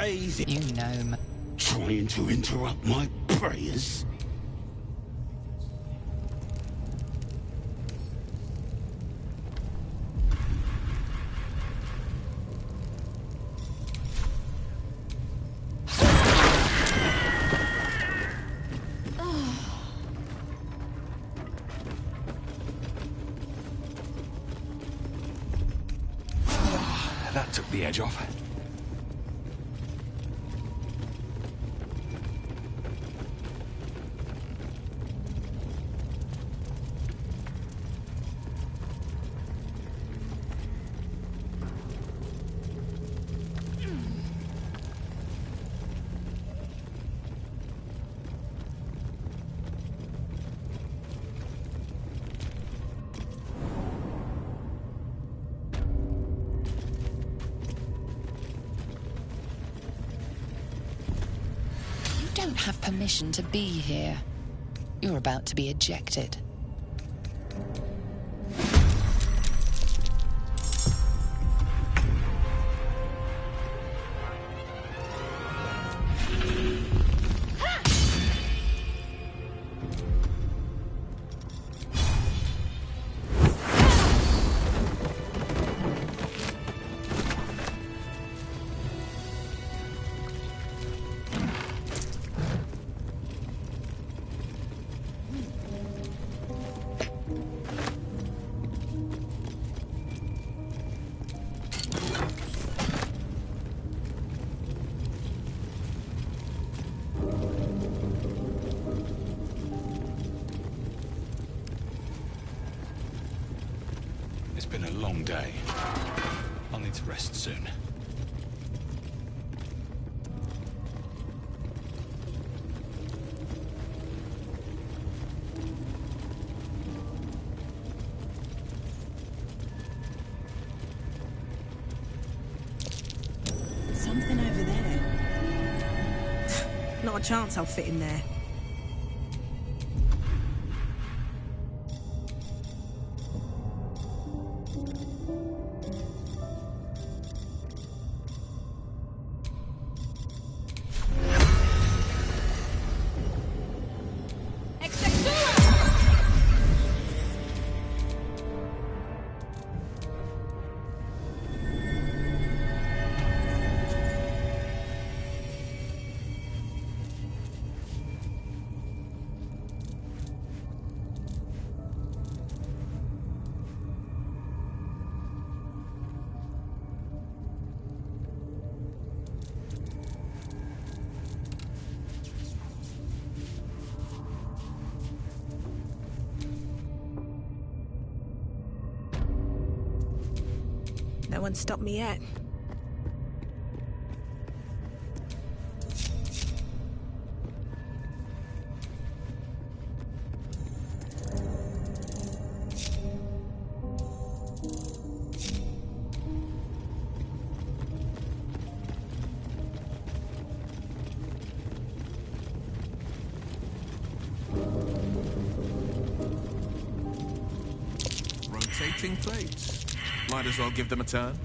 V: crazy.
A: You know,
V: Trying to interrupt my prayers?
F: That took the edge off.
A: you don't have permission to be here. You're about to be ejected.
T: It's been a long day. I'll need to rest soon.
I: Something over there. Not a chance I'll fit in there. No one stopped me yet.
F: Rotating plates. Might as well give them a turn.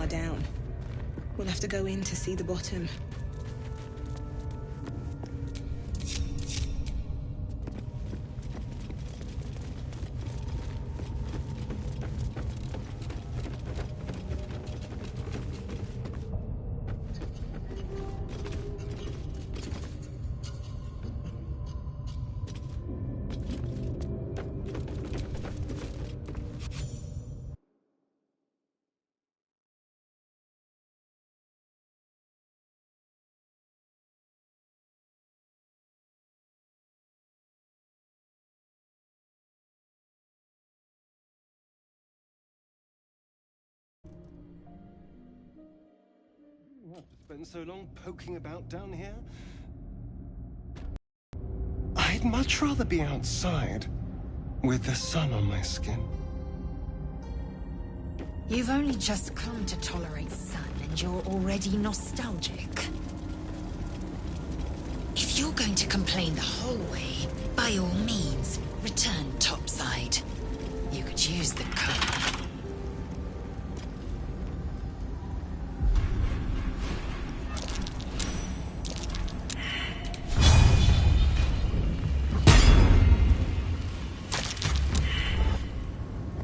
I: far down. We'll have to go in to see the bottom.
C: I've spent so long poking about down here. I'd much rather be outside, with the sun on my skin.
G: You've only just come to tolerate sun, and you're already nostalgic. If you're going to complain the whole way, by all means, return topside. You could use the cover.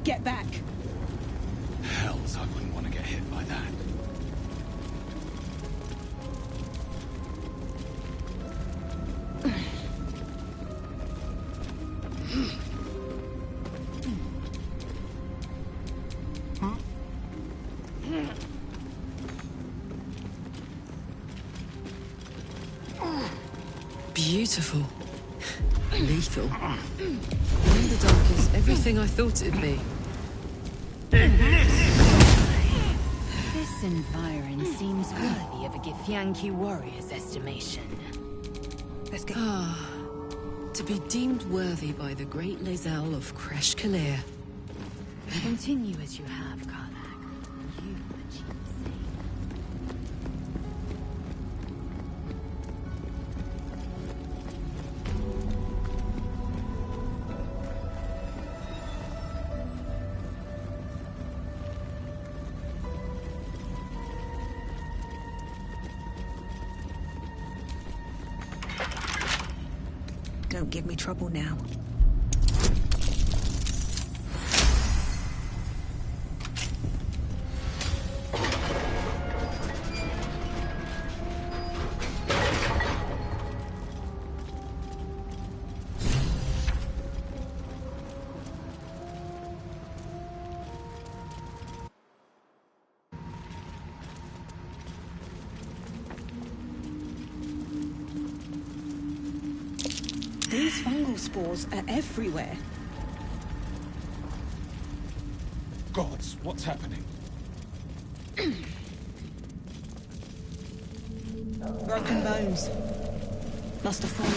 I: Get back.
Q: Hells, I wouldn't want to get hit by that.
K: Beautiful. Lethal. And the dark is everything I thought it'd be.
G: This environ seems worthy of a Githyanki warrior's estimation.
I: Let's get...
K: To be deemed worthy by the great Lae'zel of Kresh Kalir.
G: Continue as you have, Karlach. You achieve the same.
I: Don't give me trouble now. These fungal spores are everywhere.
V: Gods, what's happening?
I: Broken bones. Must have fallen.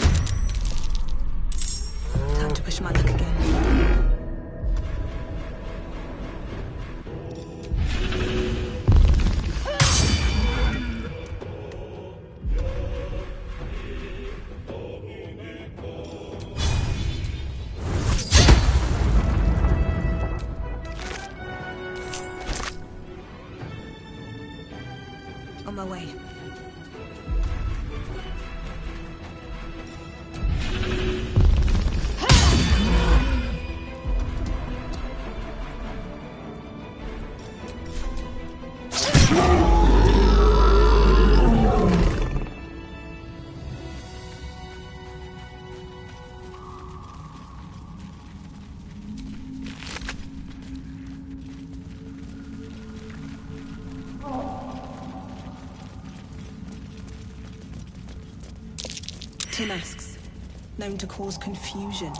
I: Time to push my luck again. On my way. Masks, known to cause confusion.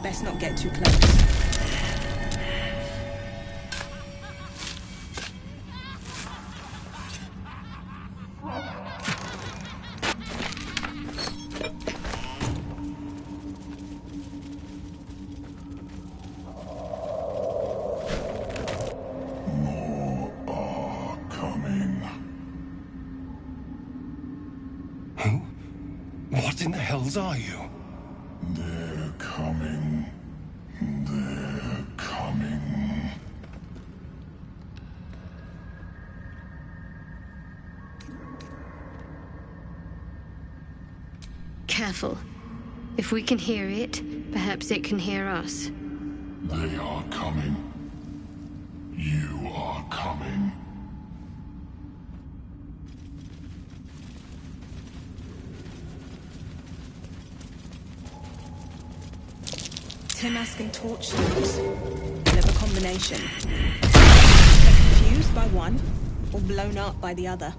I: Best not get too close.
C: What in the hells are you?
O: They're coming. They're coming.
E: careful. If we can hear it, perhaps it can hear us.
O: They are coming. You are coming.
I: Timask and torch stones. Clever combination. They're confused by one, or blown up by the other.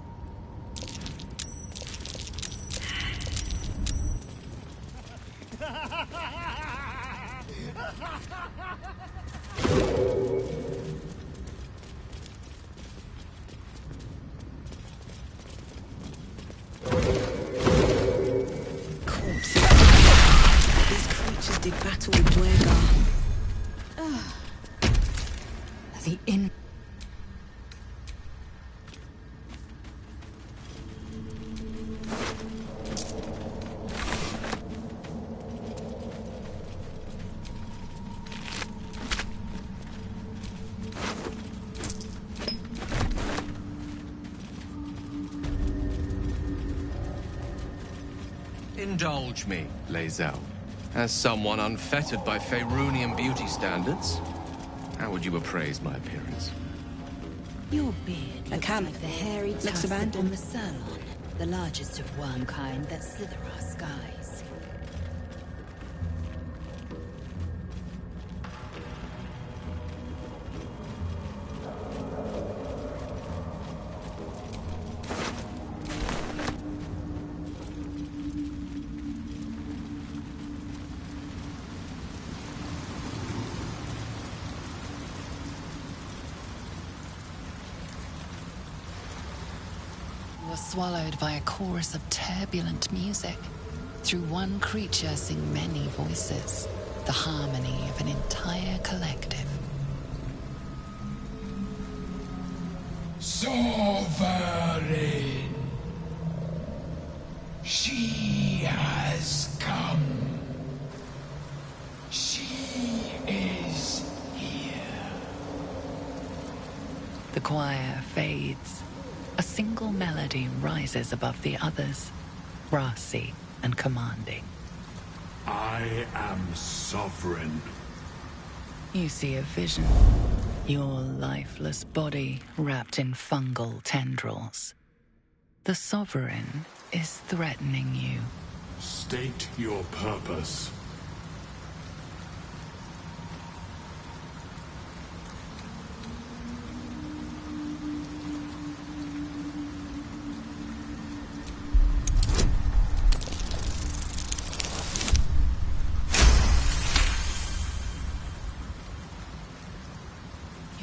I: Corpses. These creatures did battle with Dwergar.
G: The in.
F: Indulge me, Lae'zel. As someone unfettered by Faerunian beauty standards, how would you appraise my appearance?
G: Your beard looks
I: camp.
G: like the hairy
I: Looks
G: tusk
I: abandoned.
G: on the Sirloin, the largest of worm kind that slither our skies.
A: You are swallowed by a chorus of turbulent music. Through one creature sing many voices, the harmony of an entire collective.
V: Sovereign. She has come. She is here.
A: The choir fades. A single melody rises above the others, brassy and commanding.
V: I am sovereign.
A: You see a vision. Your lifeless body wrapped in fungal tendrils. The Sovereign is threatening you.
V: State your purpose.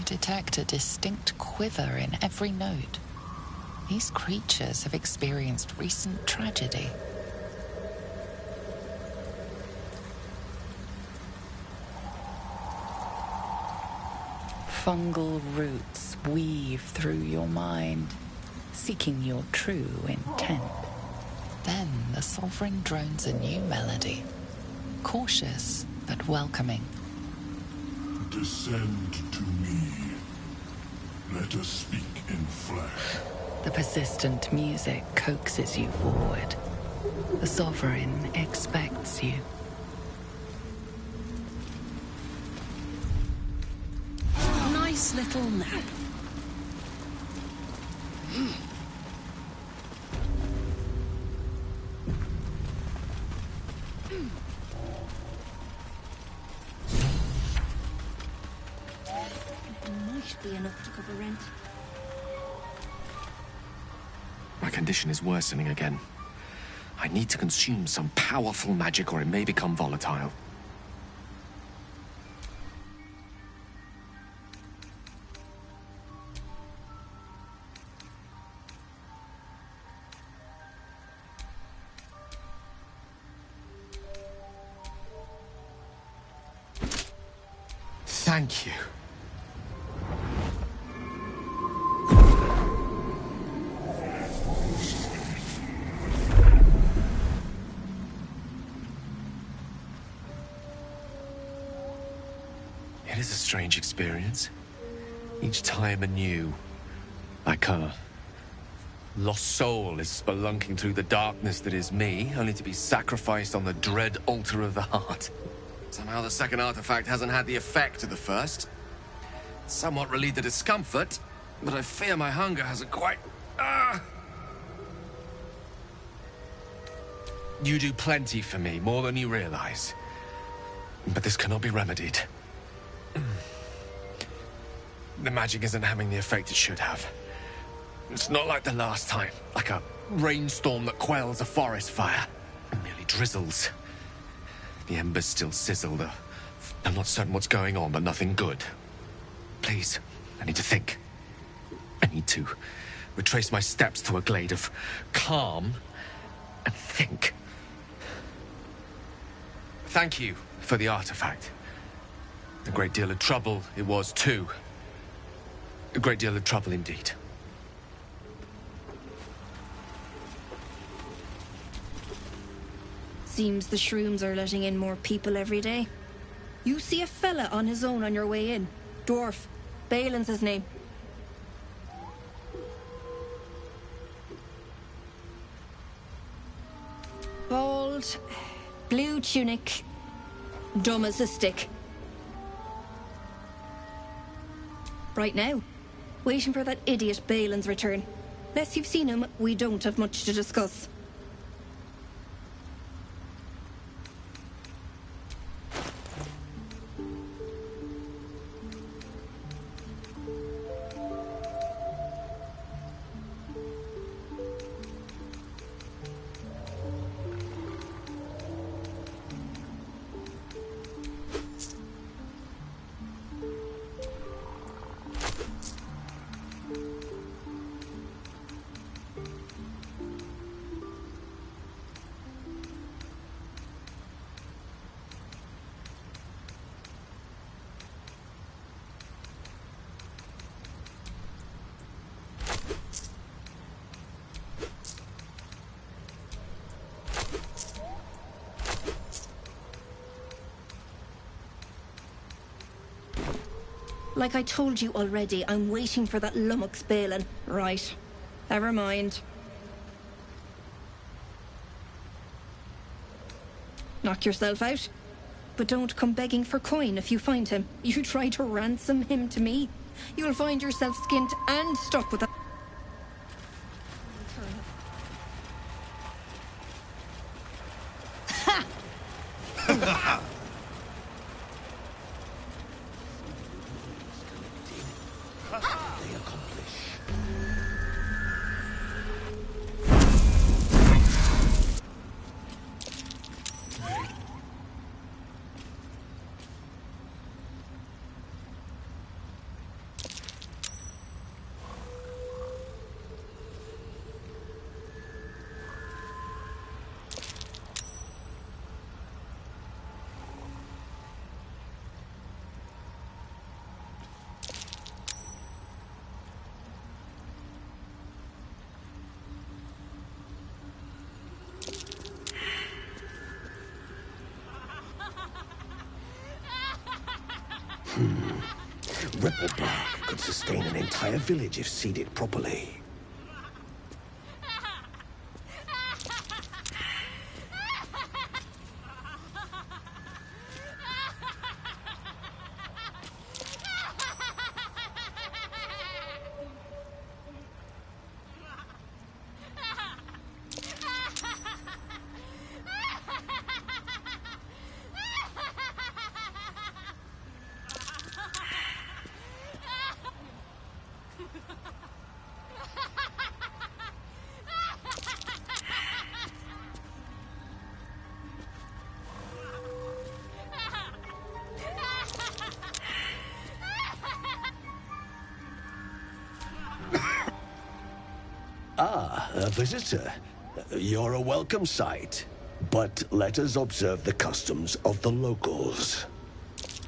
A: Detect a distinct quiver in every note. These creatures have experienced recent tragedy. Fungal roots weave through your mind, seeking your true intent. Then the Sovereign drones a new melody, cautious but welcoming.
O: Descend to me. Let us speak in flesh.
A: The persistent music coaxes you forward. The Sovereign expects you.
U: Nice little nap.
D: Might be enough to cover rent.
F: My condition is worsening again. I need to consume some powerful magic or it may become volatile. Thank you. It is a strange experience. Each time anew. Like a Lost soul is spelunking through the darkness that is me, only to be sacrificed on the dread altar of the heart. Somehow the second artifact hasn't had the effect of the first. It's somewhat relieved the discomfort, but I fear my hunger hasn't quite... You do plenty for me, more than you realize. But this cannot be remedied. The magic isn't having the effect it should have. It's not like the last time, like a rainstorm that quells a forest fire. It merely drizzles. The embers still sizzle, though. I'm not certain what's going on, but nothing good. Please, I need to think. I need to retrace my steps to a glade of calm and think. Thank you for the artifact. A great deal of trouble it was, too. A great deal of trouble indeed.
I: Seems the shrooms are letting in more people every day. You see a fella on his own on your way in. Dwarf. Balin's his name. Bald, blue tunic, dumb as a stick. Right now, waiting for that idiot Balin's return. Unless you've seen him, we don't have much to discuss. Like I told you already, I'm waiting for that lummox Balin. Right. Never mind. Knock yourself out. But don't come begging for coin if you find him. You try to ransom him to me, you'll find yourself skinned and stuck with a... Ha!
B: They accomplish. Ripple bark could sustain an entire village if seeded properly. Ah, a visitor. You're a welcome sight. But let us observe the customs of the locals.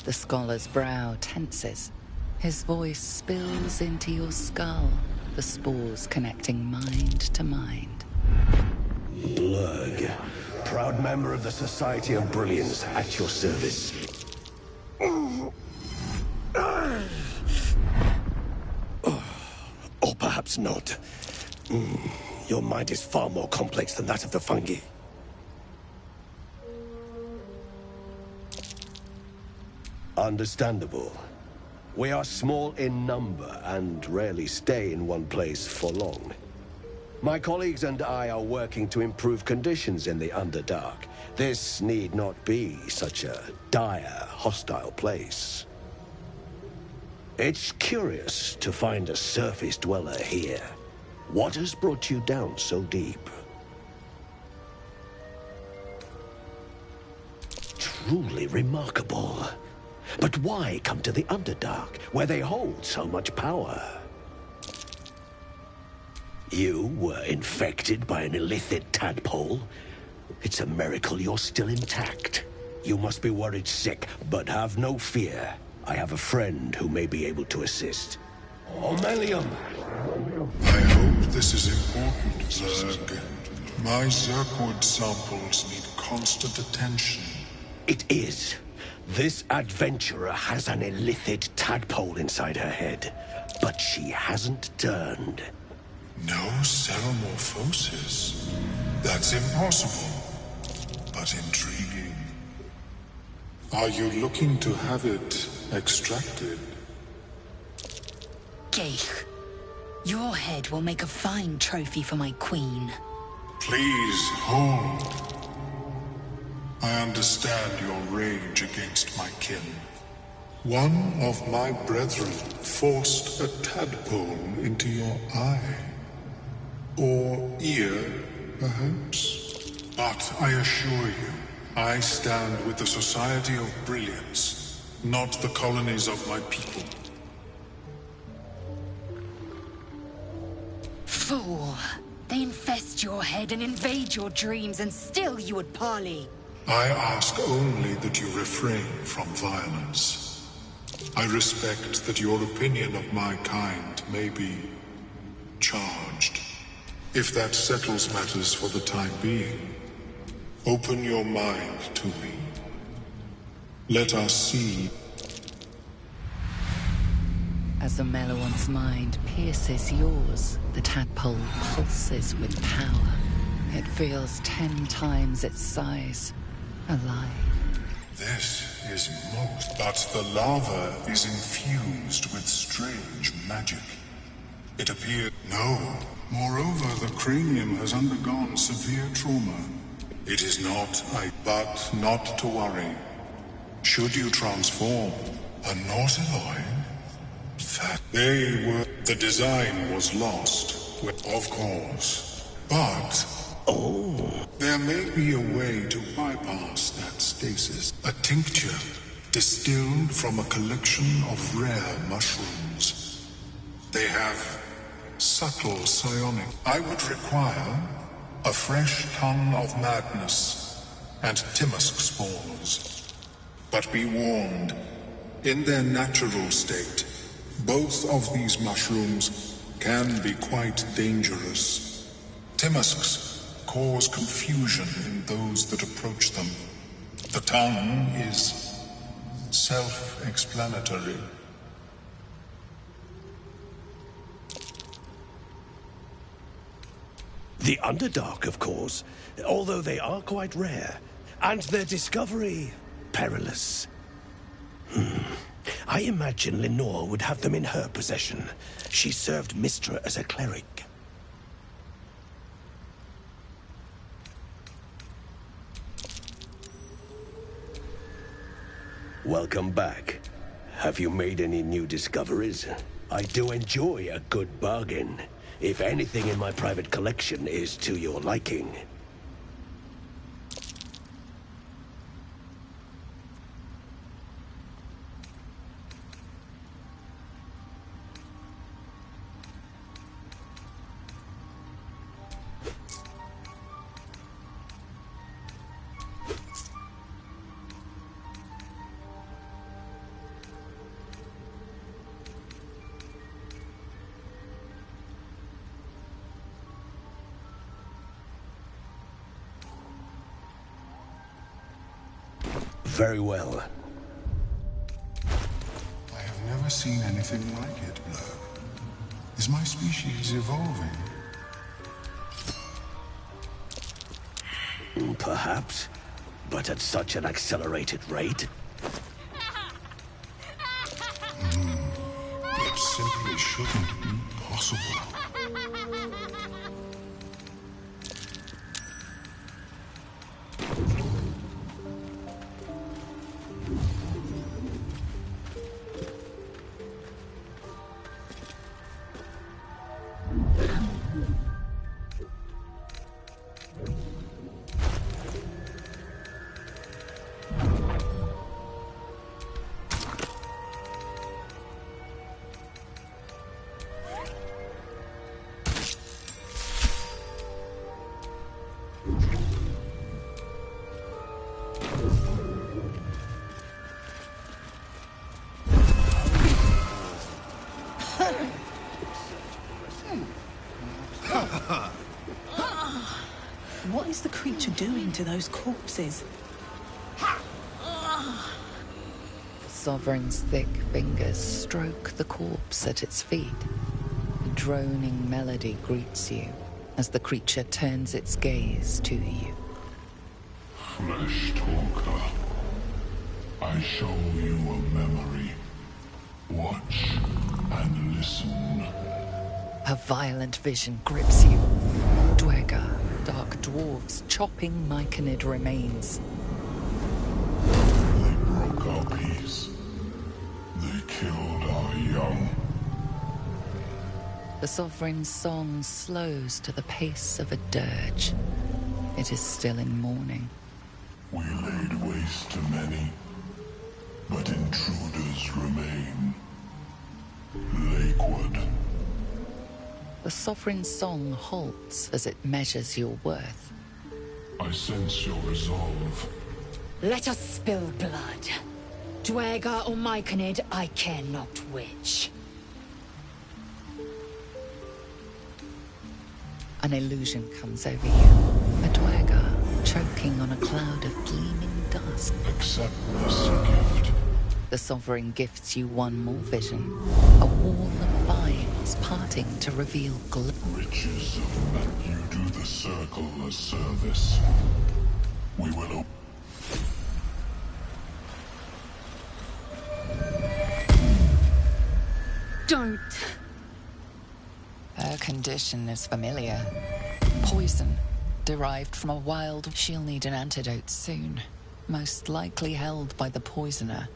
A: The scholar's brow tenses. His voice spills into your skull, the spores connecting mind to mind.
B: Blurg, proud member of the Society of Brilliance, at your service. Or perhaps not.
N: Your mind is far more complex than that of the fungi.
P: Understandable. We are small in number and rarely stay in one place for long. My colleagues and I are working to improve conditions in the Underdark. This need not be such a dire, hostile place. It's curious to find a surface dweller here. What has brought you down so deep? Truly remarkable. But why come to the Underdark, where they hold so much power? You were infected by an illithid tadpole? It's a miracle you're still intact. You must be worried sick, but have no fear. I have a friend who may be able to assist. Omelium!
O: I hope this is important, Zerg. My Zergwood samples need constant attention.
P: It is. This adventurer has an illithid tadpole inside her head, but she hasn't turned.
O: No ceremorphosis. That's impossible, but intriguing. Are you looking to have it extracted?
G: Geich, your head will make a fine trophy for my queen.
O: Please hold. I understand your rage against my kin. One of my brethren forced a tadpole into your eye. Or ear, perhaps. But I assure you, I stand with the Society of Brilliance, not the colonies of my people.
G: Fool! They infest your head and invade your dreams, and still you would parley.
O: I ask only that you refrain from violence. I respect that your opinion of my kind may be charged. If that settles matters for the time being, open your mind to me. Let us see.
A: As the Meloan's mind pierces yours, the tadpole pulses with power. It feels 10 times its size, alive.
O: This is most, but the lava is infused with strange magic. It appears... No. Moreover, the cranium has undergone severe trauma. It is not, but not to worry. Should you transform a Nautiloid? They were... The design was lost, of course. But... Oh... There may be a way to bypass that stasis. A tincture distilled from a collection of rare mushrooms. They have subtle psionic. I would require a fresh ton of madness and Timisk spores. But be warned, in their natural state, both of these mushrooms can be quite dangerous. Timisks cause confusion in those that approach them. The tongue is self-explanatory.
P: The Underdark, of course, although they are quite rare, and their discovery perilous. I imagine Lenore would have them in her possession. She served Mistra as a cleric. Welcome back. Have you made any new discoveries? I do enjoy a good bargain. If anything in my private collection is to your liking. Very well.
O: I have never seen anything like it, Blur. Is my species evolving?
P: Perhaps, but at such an accelerated rate.
O: It simply shouldn't be possible.
H: What is the creature doing to those corpses?
A: Sovereign's thick fingers stroke the corpse at its feet. A droning melody greets you as the creature turns its gaze to you.
O: Flesh talker, I show you a memory. Watch and listen.
A: A violent vision grips you. Dwergar, dark dwarves chopping myconid remains.
O: They broke our peace. They killed our young.
A: The Sovereign's song slows to the pace of a dirge. It is still in mourning.
O: We laid waste to many, but intruders remain. Lakewood.
A: The Sovereign's song halts as it measures your worth.
O: I sense your resolve.
G: Let us spill blood. Dwergar or myconid, I care not which.
A: An illusion comes over you. A Dwergar choking on a cloud of gleaming dust.
O: Accept this gift.
A: The Sovereign gifts you one more vision. A wall of vines parting to reveal
O: Riches of man. You do the circle a service. We will.
E: Don't.
A: Her condition is familiar. Poison, derived from a wild. She'll need an antidote soon. Most likely held by the poisoner.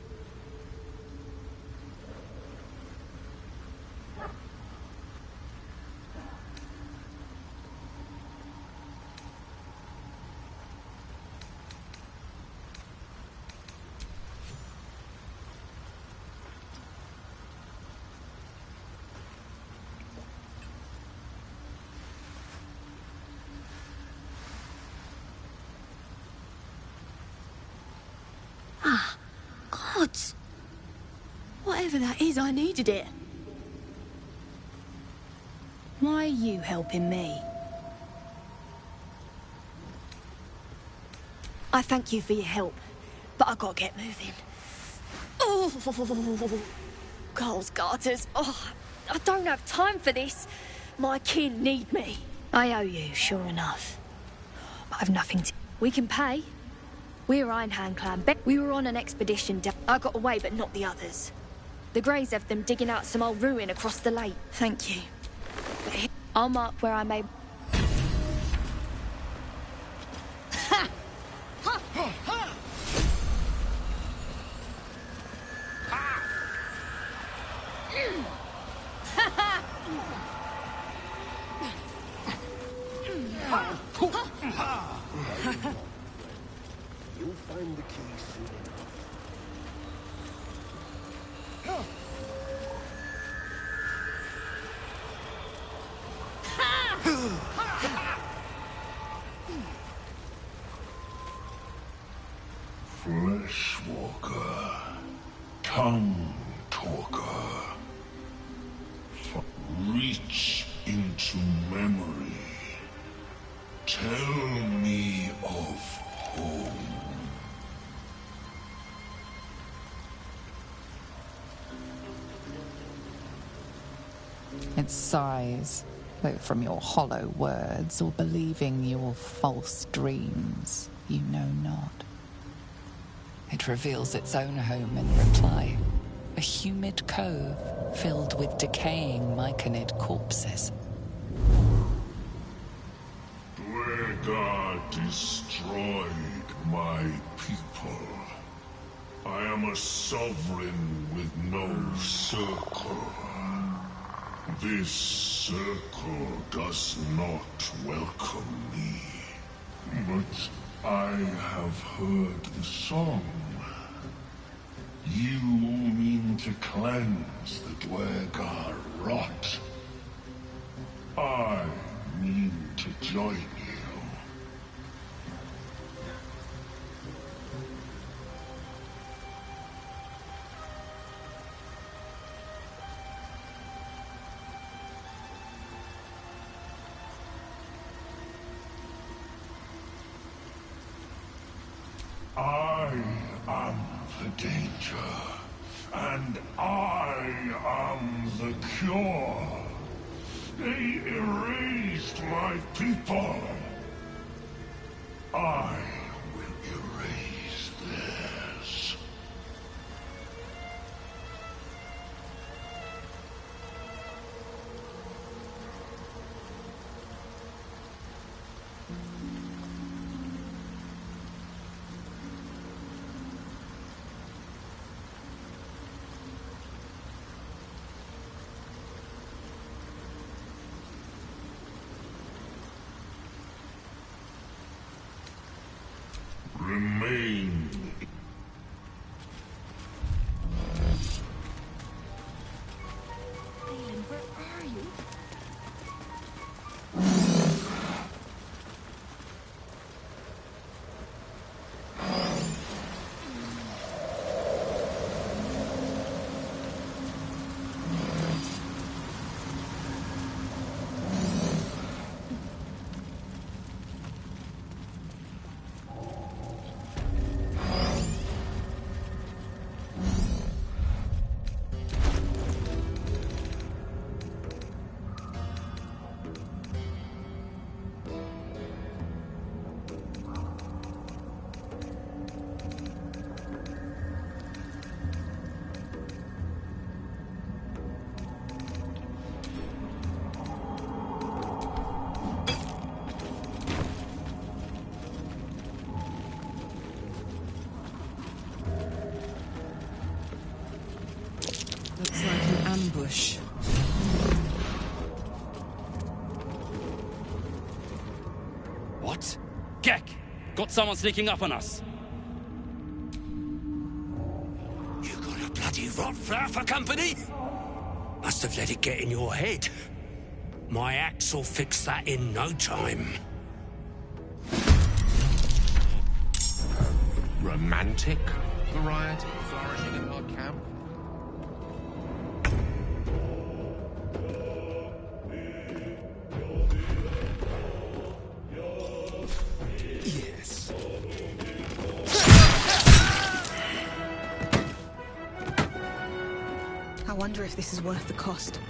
E: Ah, gods. Whatever that is, I needed it. Why are you helping me? I thank you for your help, but I gotta get moving. Oh, Carl's garters. Oh, I don't have time for this. My kin need me. I owe you, sure enough. But I've nothing to... We can pay. We're Ironhand clan. We were on an expedition. I got away, but not the others. The Greys have them digging out some old ruin across the lake. Thank you. But I'll mark where I may... Ha! Ha! Ha!
P: You'll find the key soon enough.
O: Fleshwalker, tongue talker. Reach into memory. Tell me of home.
A: It sighs, Though from your hollow words or believing your false dreams, you know not. It reveals its own home in reply. A humid cove filled with decaying myconid corpses.
O: Dwegar destroyed my people. I am a sovereign with no circle. This circle does not welcome me. But I have heard the song. You mean to cleanse the Dwegar rot. I mean to join you. I am the danger, and I am the cure. They erased my people. I will erase theirs. Remain.
I: Aelin, where are you?
K: Looks like an ambush.
T: What? Gek! Got someone sneaking up on us.
B: You got a bloody rot flower for company? Must have let it get in your head. My axe will fix that in no time.
F: Romantic variety flourishing in our camp?
B: Yes.
H: I wonder if this is worth the cost.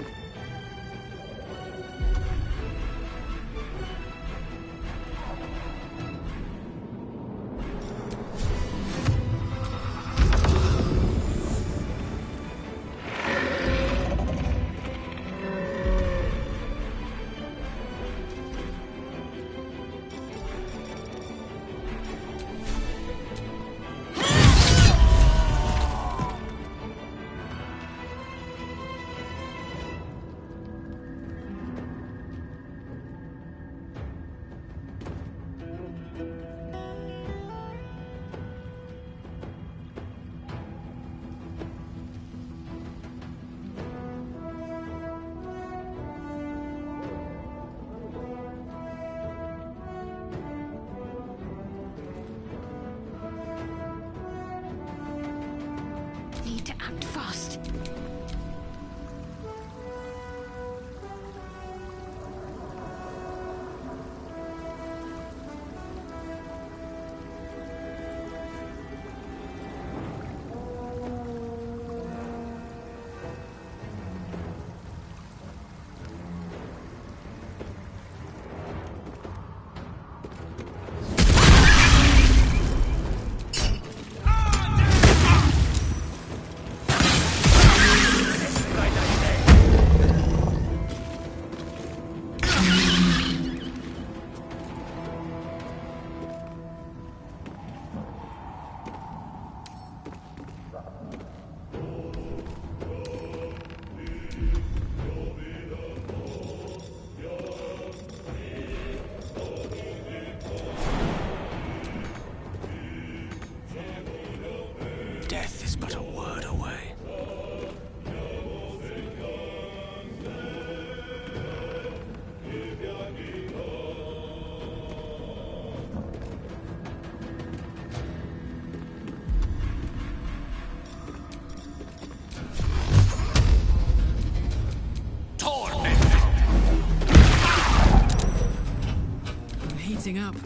K: heating up.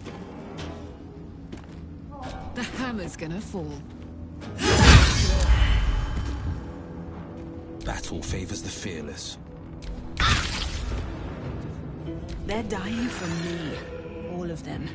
K: The hammer's gonna fall.
R: Battle favors the fearless.
H: They're dying for me. All of them.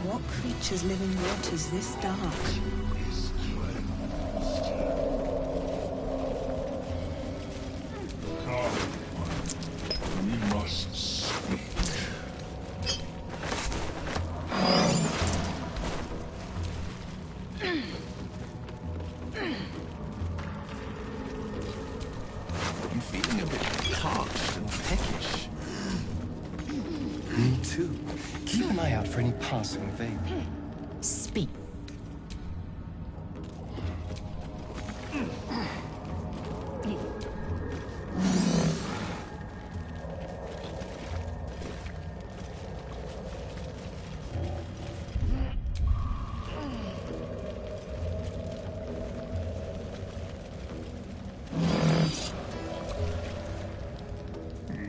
H: What creatures live in waters this dark?
O: We must speak.
F: I'm feeling a bit parched and peckish.
C: Me too. Keep an eye out for any passing vapor.
G: Speak.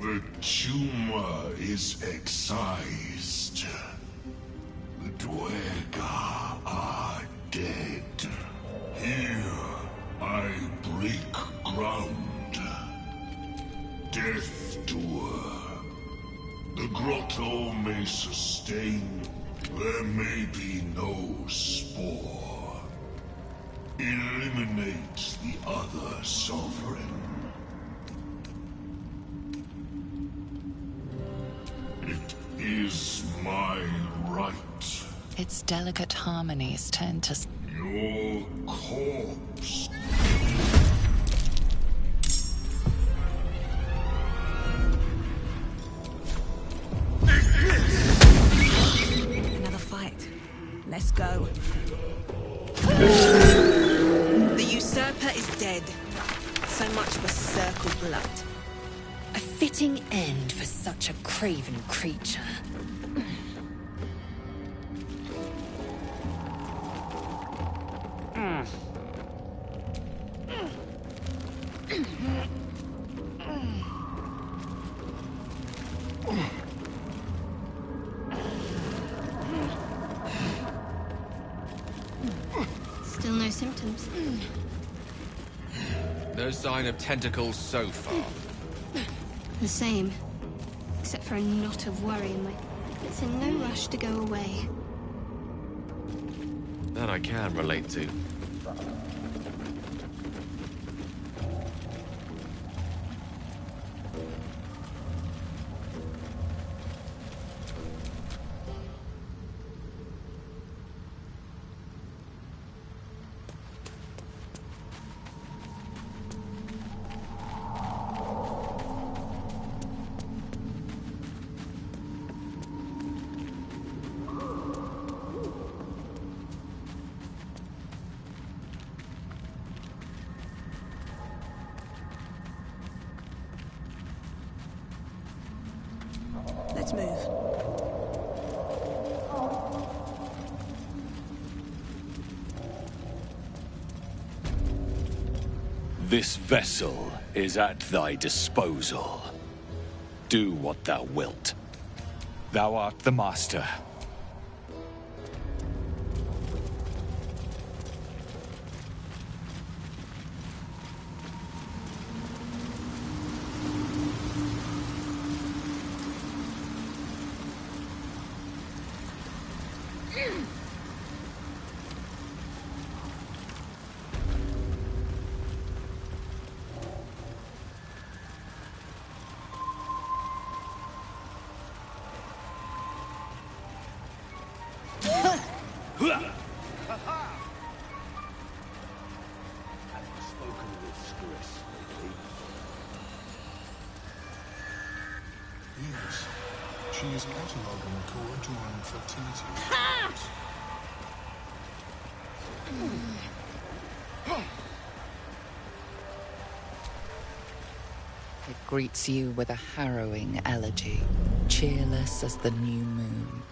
O: The tumor is excised. The Dwerga are dead. Here I break ground. Death Doer. The grotto may sustain. There may be no spore. Eliminate the other sovereign. It is my right.
A: Its delicate harmonies tend to...
O: Your corpse.
H: Another fight. Let's go. The usurper is dead. So much for circle blood.
G: A fitting end for such a craven creature.
S: Still no symptoms.
F: No sign of tentacles so far.
S: The same. Except for a knot of worry in my... It's in no rush to go away.
F: That I can relate to.
H: Let's move.
W: This vessel is at thy disposal. Do what thou wilt. Thou art the master.
O: She is cataloging co-adjoined fertility.
A: It greets you with a harrowing elegy, cheerless as the new moon.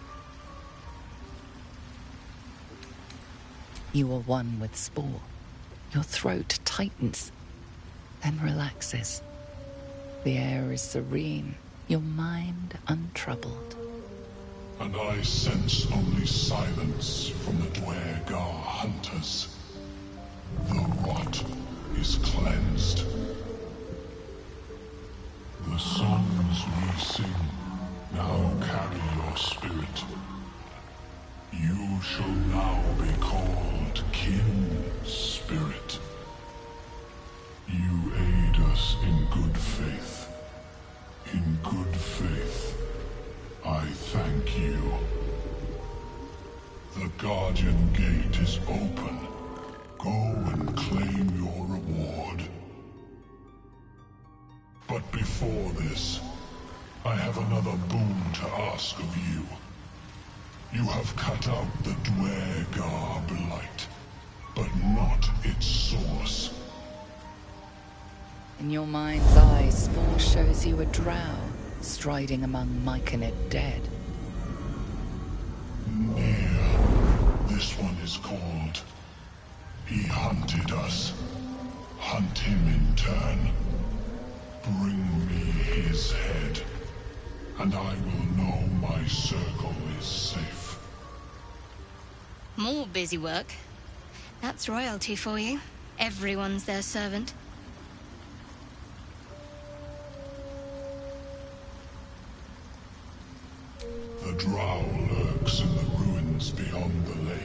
A: You are one with spore. Your throat tightens, then relaxes. The air is serene, your mind untroubled.
O: And I sense only silence from the Dwergar hunters. The rot is cleansed. The songs we sing now carry your spirit. You shall now be called Kin Spirit. You aid us in good faith. In good faith, I thank you. The Guardian Gate is open. Go and claim your reward. But before this, I have another boon to ask of you. You have cut out the Dwergar blight, but not its source.
A: In your mind's eye, Spore shows you a drow striding among Myconid dead.
O: Near. This one is called. He hunted us. Hunt him in turn. Bring me his head, and I will know my circle is safe.
S: More busy work. That's royalty for you. Everyone's their servant.
O: The drow lurks in the ruins beyond the lake.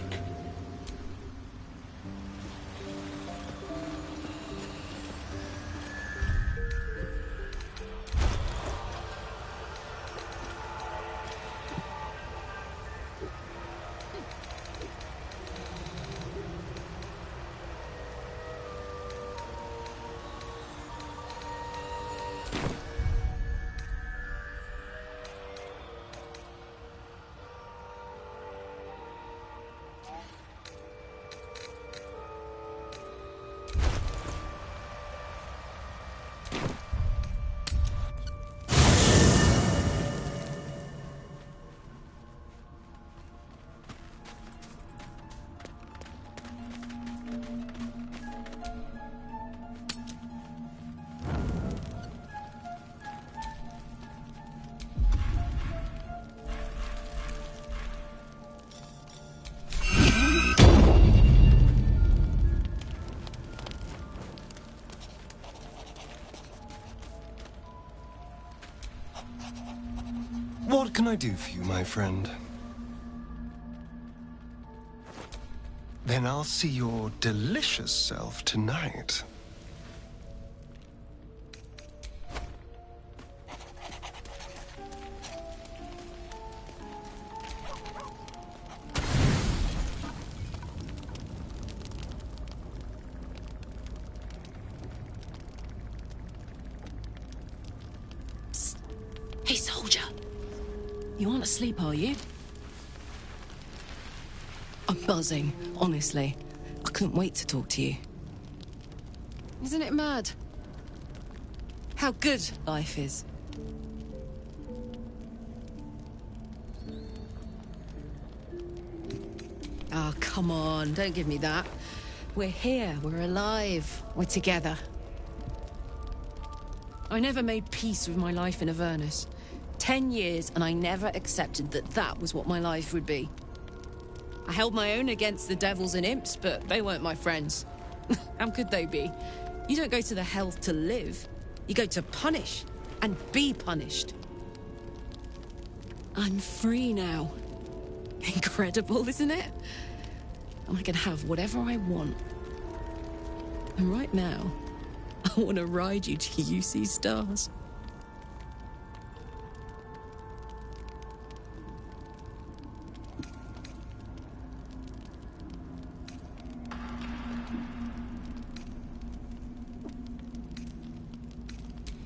C: What can I do for you, my friend? Then I'll see your delicious self tonight.
K: Hey, soldier. You aren't asleep, are you? I'm buzzing, honestly. I couldn't wait to talk to you. Isn't it mad? How good life is. Oh, come on, don't give me that. We're here, we're alive, we're together. I never made peace with my life in Avernus. 10 years, and I never accepted that that was what my life would be. I held my own against the devils and imps, but they weren't my friends. How could they be? You don't go to the hell to live. You go to punish, and be punished. I'm free now. Incredible, isn't it? And I can have whatever I want. And right now, I want to ride you till you see stars.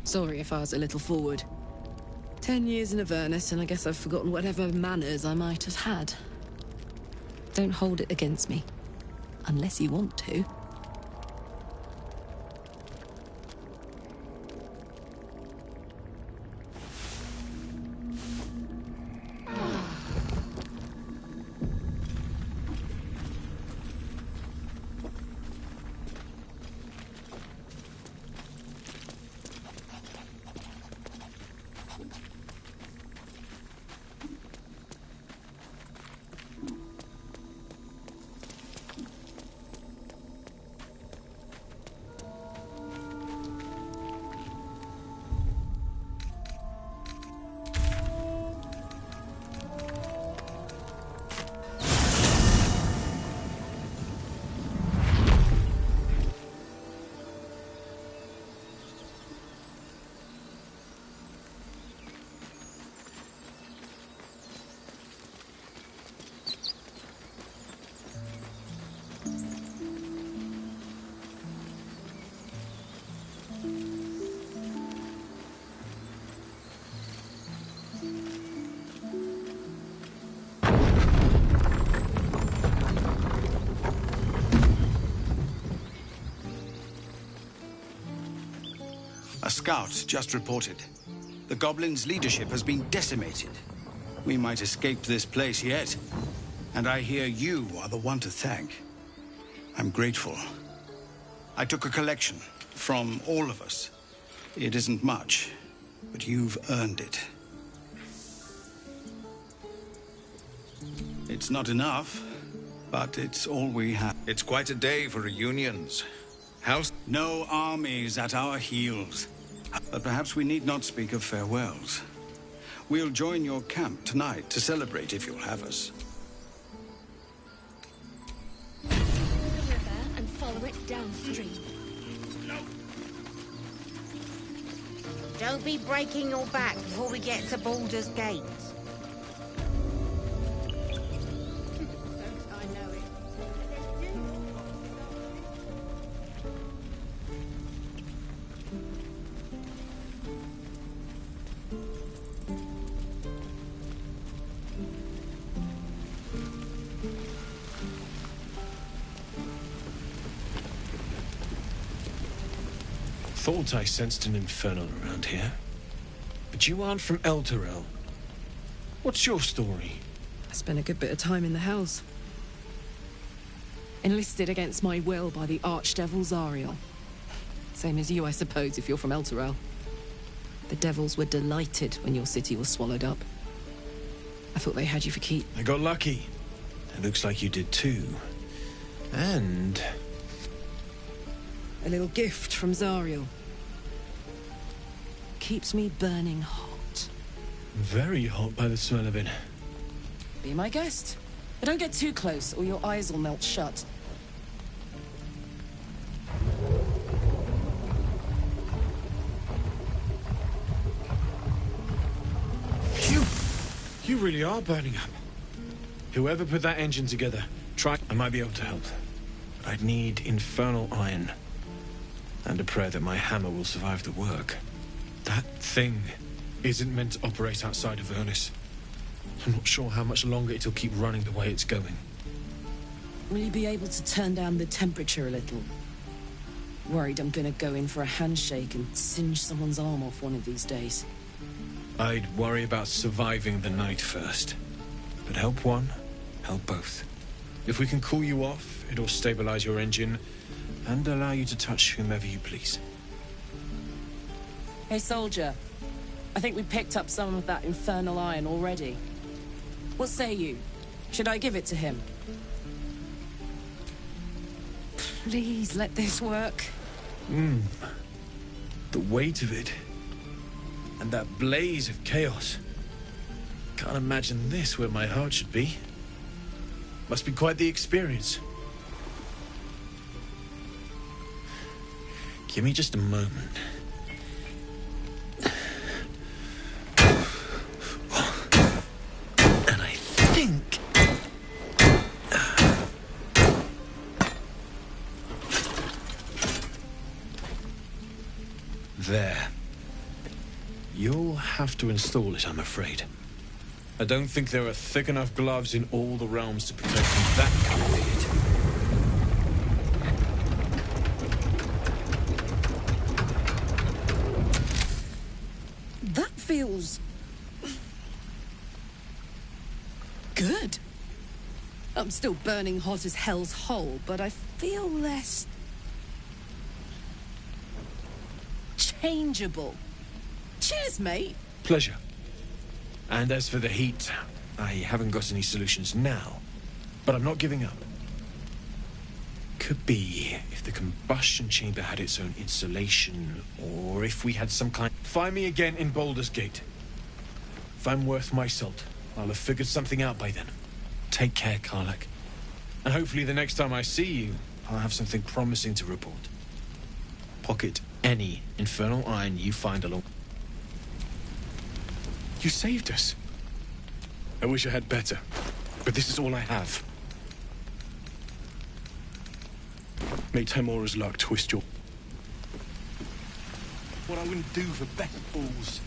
K: Sorry if I was a little forward. 10 years in Avernus, and I guess I've forgotten whatever manners I might have had. Don't hold it against me. Unless you want to.
J: A scout just reported. The goblins' leadership has been decimated. We might escape this place yet. And I hear you are the one to thank. I'm grateful. I took a collection from all of us. It isn't much, but you've earned it. It's not enough, but it's all we have.
L: It's quite a day for reunions. House?
J: No armies at our heels. But perhaps we need not speak of farewells. We'll join your camp tonight to celebrate if you'll have us.
E: The river and follow it downstream.
B: Don't be breaking your back before we get to Baldur's Gate.
C: Thought I sensed an infernal around here. But you aren't from Elturel. What's your story?
K: I spent a good bit of time in the Hells. Enlisted against my will by the Archdevil Zariel. Same as you, I suppose, if you're from Elturel. The devils were delighted when your city was swallowed up. I thought they had you for keep.
C: I got lucky. It looks like you did too. And...
K: a little gift from Zariel. Keeps me burning hot.
C: very hot by the smell of it.
K: Be my guest. But don't get too close, or your eyes will melt shut.
C: You really are burning up. Whoever put that engine together, I might be able to help. But I'd need infernal iron. And a prayer that my hammer will survive the work. That thing isn't meant to operate outside of Avernus. I'm not sure how much longer it'll keep running the way it's going.
K: Will you be able to turn down the temperature a little? Worried I'm gonna go in for a handshake and singe someone's arm off one of these days.
C: I'd worry about surviving the night first. But help one, help both. If we can cool you off, it'll stabilize your engine and allow you to touch whomever you please.
K: Hey, soldier. I think we picked up some of that infernal iron already. What say you? Should I give it to him? Please let this work.
C: The weight of it. And that blaze of chaos. Can't imagine this where my heart should be. Must be quite the experience. Give me just a moment. And I think... There. You'll
M: have to install it, I'm afraid. I don't think there are thick enough gloves in all the realms to protect from that kind of heat.
K: That feels... good. I'm still burning hot as hell's hole, but I feel less... changeable. Cheers, mate.
M: Pleasure. And as for the heat, I haven't got any solutions now, but I'm not giving up. Could be if the combustion chamber had its own insulation, or if we had some kind... Find me again in Baldur's Gate. If I'm worth my salt, I'll have figured something out by then. Take care, Karlach. And hopefully the next time I see you, I'll have something promising to report. Pocket any infernal iron you find along...
C: You saved us. I wish I had better, but this is all I have. May Temora's luck twist your...
M: What I wouldn't do for better fools.